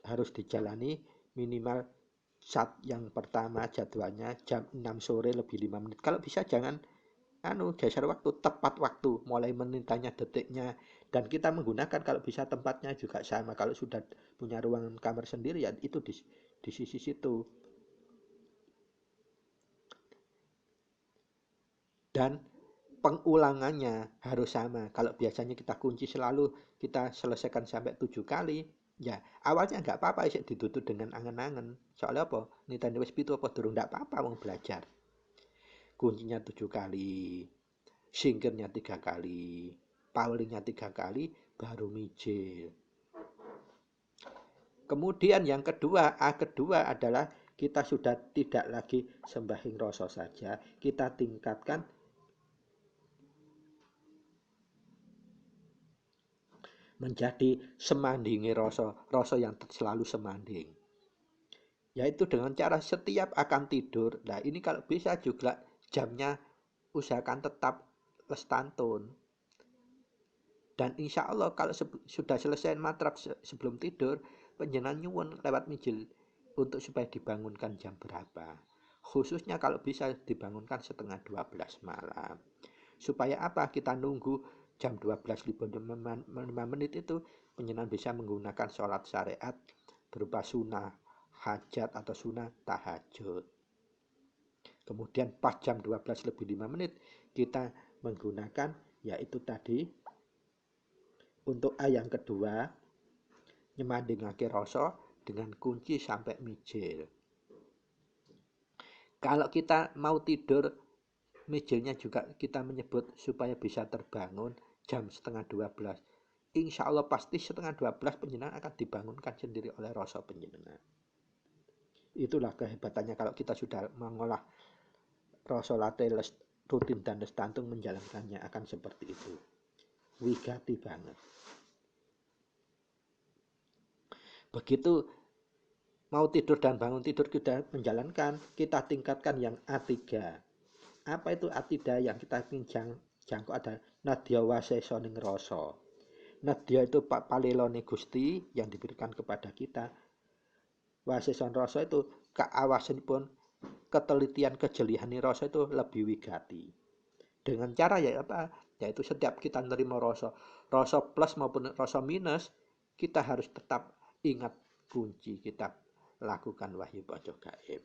harus dijalani minimal saat yang pertama jadwalnya jam 6 sore lebih 5 menit. Kalau bisa jangan geser waktu, tepat waktu, mulai menitanya, detiknya, dan kita menggunakan kalau bisa tempatnya juga sama. Kalau sudah punya ruangan kamar sendiri ya itu di sisi situ. Dan pengulangannya harus sama. Kalau biasanya kita kunci selalu kita selesaikan sampai 7 kali, ya awalnya nggak apa-apa sih ditutup dengan angen-angen. Soalnya apa? Nitane wis pitu apa durung nggak apa-apa mau belajar. Kuncinya 7 kali, singkirnya 3 kali, paulingnya 3 kali, baru mijil. Kemudian yang kedua, kedua adalah kita sudah tidak lagi sembahing rasa saja, kita tingkatkan menjadi semandingi rasa yang selalu semanding. Yaitu dengan cara setiap akan tidur. Nah ini kalau bisa juga jamnya usahakan tetap lestantun. Dan insya Allah kalau sudah selesai matrap sebelum tidur, panjenengan nyuwun lewat mijil untuk supaya dibangunkan jam berapa. Khususnya kalau bisa dibangunkan setengah 12 malam. Supaya apa? Kita nunggu jam 12 lebih 5 menit itu panjenengan bisa menggunakan sholat syariat berupa sunnah hajat atau sunnah tahajud. Kemudian pas jam 12 lebih 5 menit kita menggunakan yaitu tadi untuk A yang kedua nyemandingake rasa dengan kunci sampai mijil. Kalau kita mau tidur, mijilnya juga kita menyebut supaya bisa terbangun jam setengah 12. Insya Allah pasti setengah 12 panjenengan akan dibangunkan sendiri oleh rasa panjenengan. Itulah kehebatannya kalau kita sudah mengolah rasa latih rutin dan lestantung, menjalankannya akan seperti itu. Wigati banget. Begitu mau tidur dan bangun tidur kita menjalankan, kita tingkatkan yang A3. Apa itu A3 yang kita ingin jangkau? Ada nadya wasesa ning rasa. Nadya itu palelone Gusti yang diberikan kepada kita. Wasesa rasa itu keawasanipun, ketelitian kejelihan rasa itu lebih wigati. Dengan cara ya apa? Yaitu setiap kita menerima rasa plus maupun rasa minus, kita harus tetap ingat kunci kita lakukan Wahyu Panca Gaib.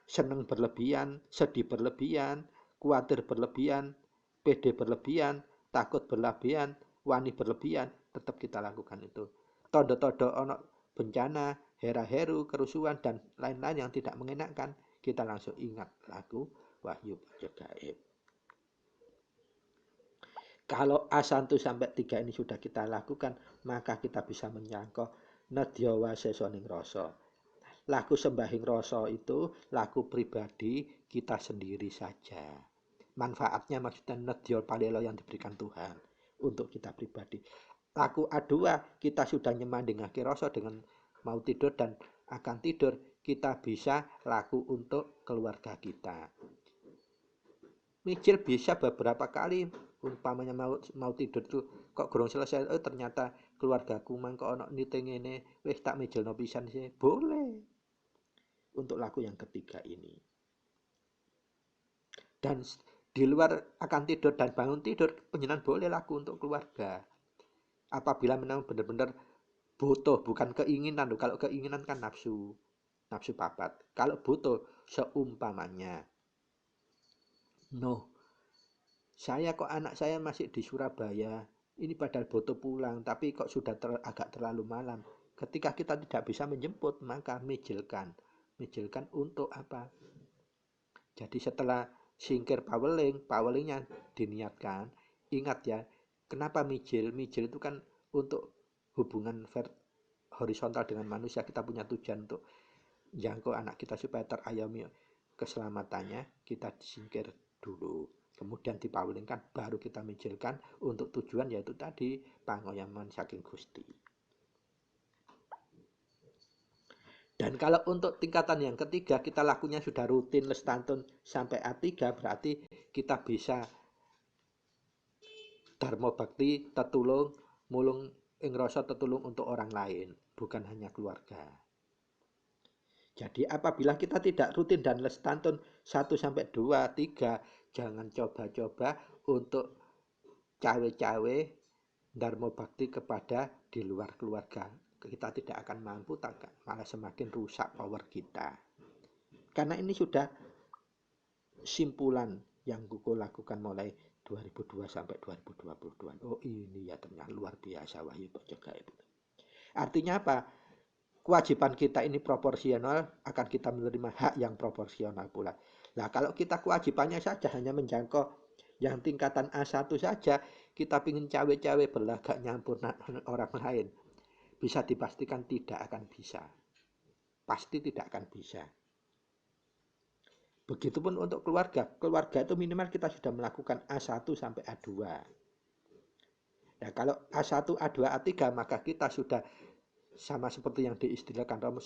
Senang berlebihan, sedih berlebihan, khawatir berlebihan, pede berlebihan, takut berlebihan, wani berlebihan, tetap kita lakukan itu. Tondo-tondo ono bencana, hera-heru, kerusuhan dan lain-lain yang tidak mengenakkan, kita langsung ingat lagu Wahyu Panca Gaib. Kalau A1 sampai 3 ini sudah kita lakukan, maka kita bisa menyangkau nadya wasesa ning rasa. Laku sembahing rasa itu laku pribadi kita sendiri saja. Manfaatnya maksudnya nadya palelo yang diberikan Tuhan untuk kita pribadi. Laku A2 kita sudah nyemandingake rasa dengan mau tidur dan akan tidur, kita bisa laku untuk keluarga kita. Mijil bisa beberapa kali, umpamanya mau tidur tuh kok gorong selesai, ternyata keluargaku mangko ono nite ngene, wis tak mijilno pisan sih. Boleh. Untuk laku yang ketiga ini. Dan di luar akan tidur dan bangun tidur, panjenengan boleh laku untuk keluarga. Apabila memang benar-benar butuh, bukan keinginan. Kalau keinginan kan nafsu, nafsu papat. Kalau butuh, seumpamanya, saya kok anak saya masih di Surabaya, ini padahal butuh pulang, tapi kok sudah agak terlalu malam. Ketika kita tidak bisa menjemput, maka mijilkan. Mijilkan untuk apa? Jadi setelah singkir pawelingnya diniatkan. Ingat ya, kenapa mijil? Mijil itu kan untuk hubungan horizontal dengan manusia. Kita punya tujuan untuk jangkau anak kita supaya terayomi keselamatannya. Kita disingkir dulu. Kemudian dipawelingkan, baru kita mijilkan untuk tujuan yaitu tadi pangoyaman saking Gusti. Dan kalau untuk tingkatan yang ketiga, kita lakunya sudah rutin lestantun sampai A3, berarti kita bisa dharma bakti tetulung mulung ing rasa tetulung untuk orang lain, bukan hanya keluarga. Jadi apabila kita tidak rutin dan lestantun 1 sampai 2, 3, jangan coba-coba untuk cawe-cawe dharma bakti kepada di luar keluarga. Kita tidak akan mampu, malah semakin rusak power kita. Karena ini sudah simpulan yang Kuku lakukan mulai 2002 sampai 2022. Oh ini ya ternyata luar biasa Wahyu Pojok Gaib. Artinya apa? Kewajiban kita ini proporsional, akan kita menerima hak yang proporsional pula. Nah kalau kita kewajibannya saja hanya menjangkau yang tingkatan A1 saja, kita ingin cawe-cawe berlagak nyampur orang lain, bisa dipastikan tidak akan bisa. Pasti tidak akan bisa. Begitupun untuk keluarga. Keluarga itu minimal kita sudah melakukan A1 sampai A2. Nah, kalau A1, A2, A3 maka kita sudah sama seperti yang diistilahkan Romo.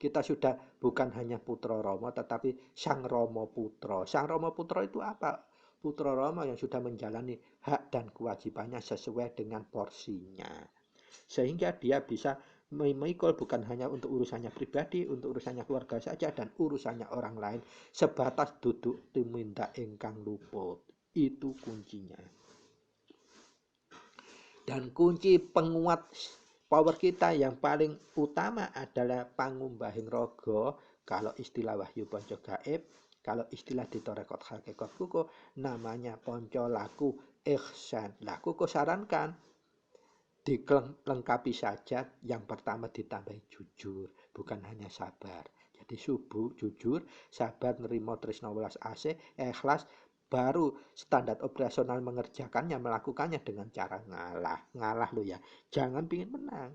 Kita sudah bukan hanya putra Romo tetapi Sang Romo Putra. Sang Romo Putra itu apa? Putra Romo yang sudah menjalani hak dan kewajibannya sesuai dengan porsinya. Sehingga dia bisa memikul bukan hanya untuk urusannya pribadi, untuk urusannya keluarga saja, dan urusannya orang lain, sebatas duduk tumindak ingkang luput. Itu kuncinya. Dan kunci penguat power kita yang paling utama adalah pangumbahing rogo. Kalau istilah Wahyu Pojok Gaib, kalau istilah di Torekot Hakikat Kuku, namanya ponco laku ihsan. Lah Kuku sarankan dilengkapi saja. Yang pertama ditambahi jujur, bukan hanya sabar. Jadi subuh jujur, sabar, nerimo tresno welas asih, ikhlas, baru standar operasional mengerjakannya, melakukannya dengan cara ngalah lo ya, jangan pingin menang.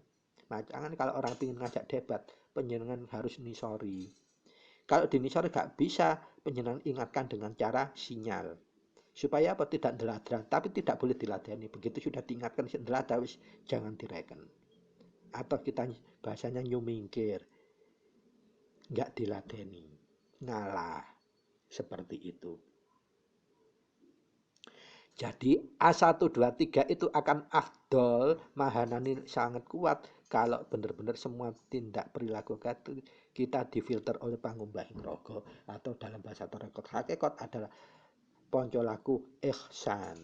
Nah, jangan kalau orang pingin ngajak debat, penjenengan harus nisori. Kalau dinisori gak bisa, penjenengan ingatkan dengan cara sinyal. Supaya apa? Tidak deladran, tapi tidak boleh diladeni. Begitu sudah diingatkan deladran, jangan direken. Atau kita bahasanya nyumingkir, nggak diladeni, ngalah, seperti itu. Jadi A1, 2, 3 itu akan afdol, mahanani sangat kuat kalau benar-benar semua tindak perilaku kita difilter oleh pangumbahing rogo, atau dalam bahasa Torekot Hakikat adalah ponco laku ihsan.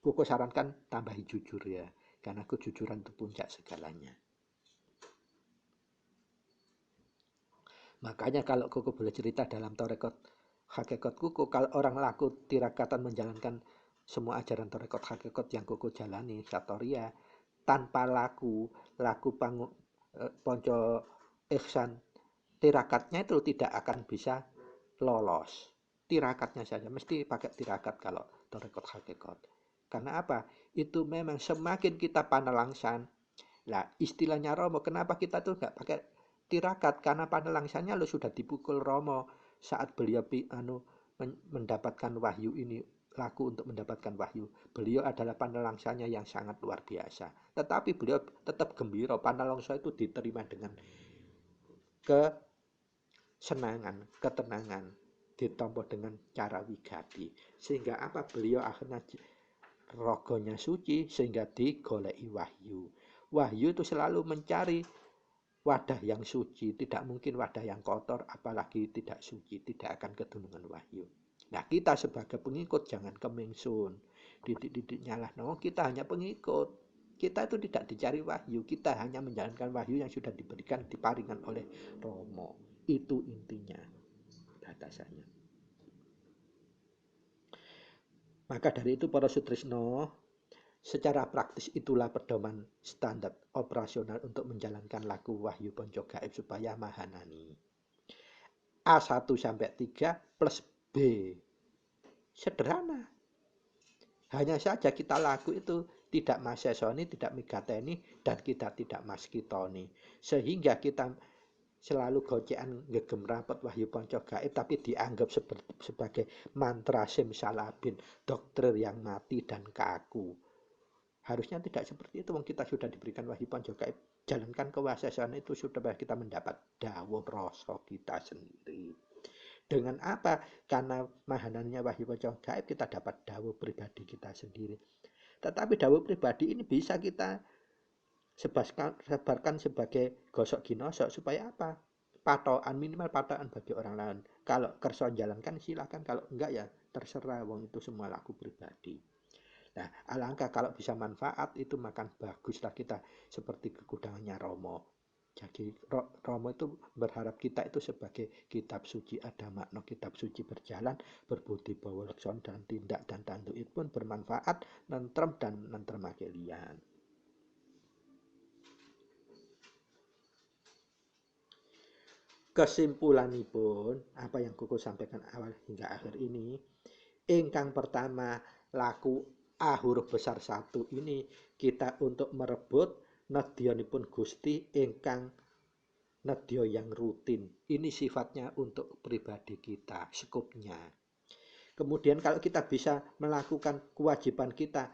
Kuku sarankan tambahi jujur ya, karena kejujuran itu puncak segalanya. Makanya kalau Kuku boleh cerita dalam Torekot Hakikat Kuku, kalau orang laku tirakatan menjalankan semua ajaran Torekot Hakikat yang Kuku jalani, Satoria, tanpa laku ponco ihsan, tirakatnya itu tidak akan bisa lolos. Tirakatnya saja, mesti pakai tirakat kalau Torekot Hakikat. Karena apa? Itu memang semakin kita panelangsan. Nah, istilahnya Romo, kenapa kita tuh nggak pakai tirakat? Karena panelangsannya lo sudah dipukul Romo saat beliau mendapatkan wahyu ini, laku untuk mendapatkan wahyu. Beliau adalah panelangsannya yang sangat luar biasa. Tetapi beliau tetap gembira. Panelangsa itu diterima dengan kesenangan, ketenangan, ditampa dengan cara wigati. Sehingga apa? Beliau akhirnya rogonya suci sehingga digoleki wahyu. Wahyu itu selalu mencari wadah yang suci, tidak mungkin wadah yang kotor, apalagi tidak suci, tidak akan ketemu dengan wahyu. Nah, kita sebagai pengikut jangan kemengsun. Didik-didik nyalah, no, kita hanya pengikut. Kita itu tidak dicari wahyu, kita hanya menjalankan wahyu yang sudah diberikan, diparingkan oleh Romo. Itu intinya, batasannya. Maka dari itu para Sutrisno, secara praktis itulah pedoman standar operasional untuk menjalankan laku wahyu ponco gaib supaya mahanani. A1 sampai 3 plus B. Sederhana. Hanya saja kita laku itu tidak masesoni, tidak migateni, dan kita tidak maskitoni. Sehingga kita selalu gocean ngegem rapet wahyu ponco gaib, tapi dianggap sebagai mantra simsalabin, doktrin yang mati dan kaku. Harusnya tidak seperti itu, kita sudah diberikan wahyu ponco gaib. Jalankan kewasesan itu supaya kita mendapat dawuh rasa kita sendiri. Dengan apa? Karena mahanannya wahyu ponco gaib, kita dapat dawuh pribadi kita sendiri. Tetapi dawuh pribadi ini bisa kita sebarkan sebagai gosok ginosok supaya apa? Patokan, minimal patokan bagi orang lain. Kalau kerso jalankan silakan, kalau enggak ya terserah, wong itu semua laku pribadi. Nah, alangkah kalau bisa manfaat itu makan baguslah kita seperti kekudangannya Romo. Jadi Romo itu berharap kita itu sebagai kitab suci, ada makna kitab suci berjalan, berbudi bawa lekson dan tindak dan tanduk itu pun bermanfaat, nentrem dan nentrem akelian. Kesimpulanipun, apa yang kuku sampaikan awal hingga akhir ini, ingkang pertama, laku A huruf besar 1 ini kita untuk merebut nedyanipun Gusti ingkang nedya yang rutin. Ini sifatnya untuk pribadi kita, skupnya. Kemudian kalau kita bisa melakukan kewajiban kita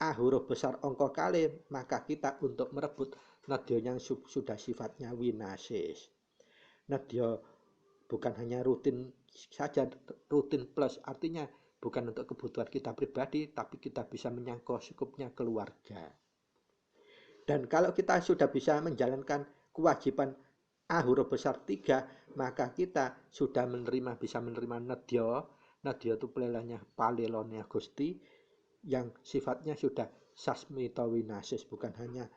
A huruf besar angka kali, maka kita untuk merebut nedya yang sudah sifatnya winasis. Nedya bukan hanya rutin saja, rutin plus, artinya bukan untuk kebutuhan kita pribadi, tapi kita bisa menyangkau skupnya keluarga. Dan kalau kita sudah bisa menjalankan kewajiban A huruf besar 3, maka kita sudah bisa menerima nedya. Nedya itu pelelahnya palelonya Gusti, yang sifatnya sudah sasmita winasis, bukan hanya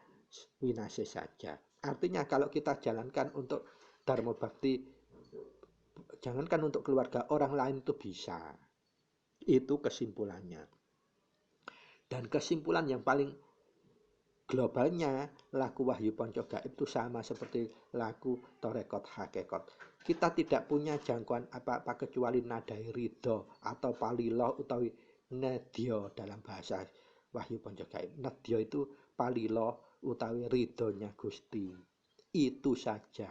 winasis saja. Artinya kalau kita jalankan untuk dharma bakti, jangankan untuk keluarga, orang lain itu bisa. Itu kesimpulannya. Dan kesimpulan yang paling globalnya, laku wahyu ponco gaib itu sama seperti laku torekot hakekat. Kita tidak punya jangkauan apa-apa kecuali nadai ridho atau paliloh utawi nedya dalam bahasa wahyu ponco gaib. Nedya itu paliloh utawi ridhonya Gusti. Itu saja.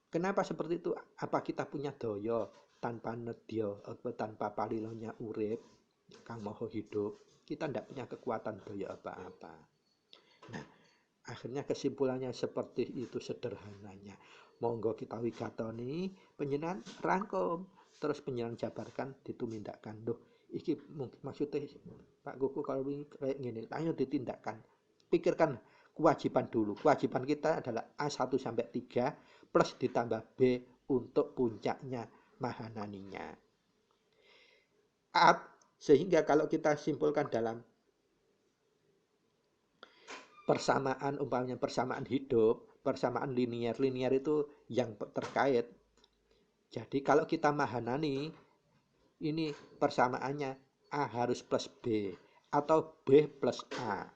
Kenapa seperti itu? Apa kita punya daya tanpa nedya atau tanpa palilohnya urip kang maha hidup? Kita tidak punya kekuatan daya apa-apa. Nah, akhirnya kesimpulannya seperti itu sederhananya. Monggo kita wigatoni penjenengan rangkum, terus penjenengan jabarkan ditumindakkan. Duh, iki maksudnya Pak Kuku kalau kayak gini, ayo ditindakkan. Pikirkan kewajiban dulu. Kewajiban kita adalah A1 sampai 3 plus ditambah B untuk puncaknya mahananinya. Sehingga kalau kita simpulkan dalam persamaan, umpamanya persamaan hidup, persamaan linier itu yang terkait. Jadi kalau kita mahanani, ini persamaannya A harus plus B atau B plus A.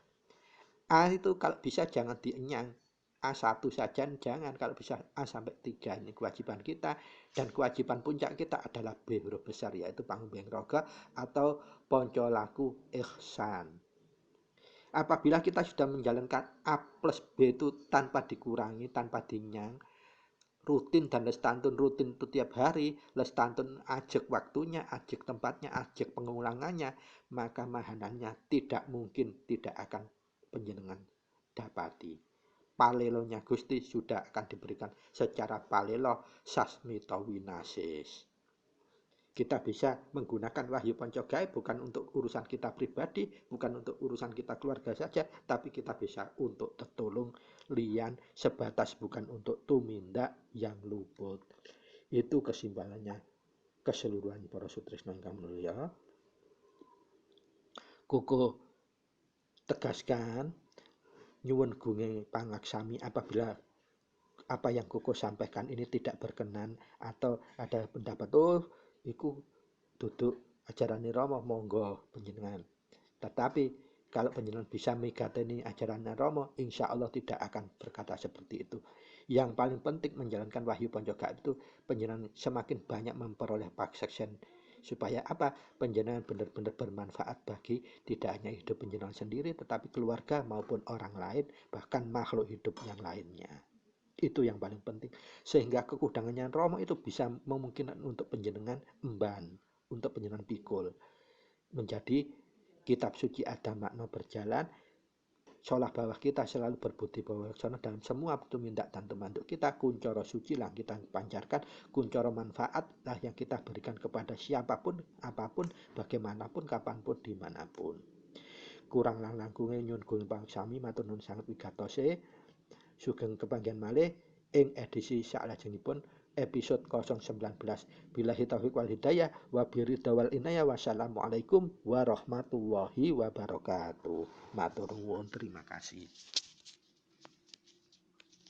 A itu kalau bisa jangan dienyang, A1 saja jangan, kalau bisa A sampai 3, ini kewajiban kita. Dan kewajiban puncak kita adalah B huruf besar, yaitu pangumbeng roga atau ponco laku ihsan. Apabila kita sudah menjalankan A plus B itu tanpa dikurangi, tanpa dinyang, rutin dan lestantun, rutin itu tiap hari, lestantun ajek waktunya, ajek tempatnya, ajek pengulangannya, maka mahanannya tidak mungkin tidak akan penjenengan dapati. Palelonya Gusti sudah akan diberikan secara palelo sasmita winasis. Kita bisa menggunakan wahyu ponco gaib bukan untuk urusan kita pribadi, bukan untuk urusan kita keluarga saja, tapi kita bisa untuk tertolong lian sebatas, bukan untuk tumindak yang luput. Itu kesimpulannya. keseluruhan para sutresna ingkang mulya, kukuh tegaskan nyuwun gunge pangaksami apabila apa yang kukuh sampaikan ini tidak berkenan atau ada pendapat iku duduk ajarane Rama, monggo panjenengan. Tetapi kalau panjenengan bisa migateni ajaran Rama, insya Allah tidak akan berkata seperti itu. Yang paling penting menjalankan wahyu panjagaib itu panjenengan semakin banyak memperoleh pakseksen supaya apa? Panjenengan benar-benar bermanfaat bagi tidak hanya hidup panjenengan sendiri tetapi keluarga maupun orang lain, bahkan makhluk hidup yang lainnya. Itu yang paling penting. Sehingga kekudangannya Rama itu bisa memungkinkan untuk panjenengan emban, untuk panjenengan pikul. Menjadi kitab suci ada makna berjalan, seolah bahwa kita selalu berbudi bijaksana dalam semua tumindak dan tumanduk kita. Kuncoro suci lah kita pancarkan, kuncoro manfaat lah yang kita berikan kepada siapapun, apapun, bagaimanapun, kapanpun, dimanapun. Kurang langkungnya nyun gung pangsami matur nuwun sanget wigatose. Sugeng kepanggihan malih ing edisi saklajengipun episode 019. Billahi taufiq wal hidayah wa biridha wal inayah. Wassalamualaikum warahmatullahi wabarakatuh. Matur nuwun, terima kasih.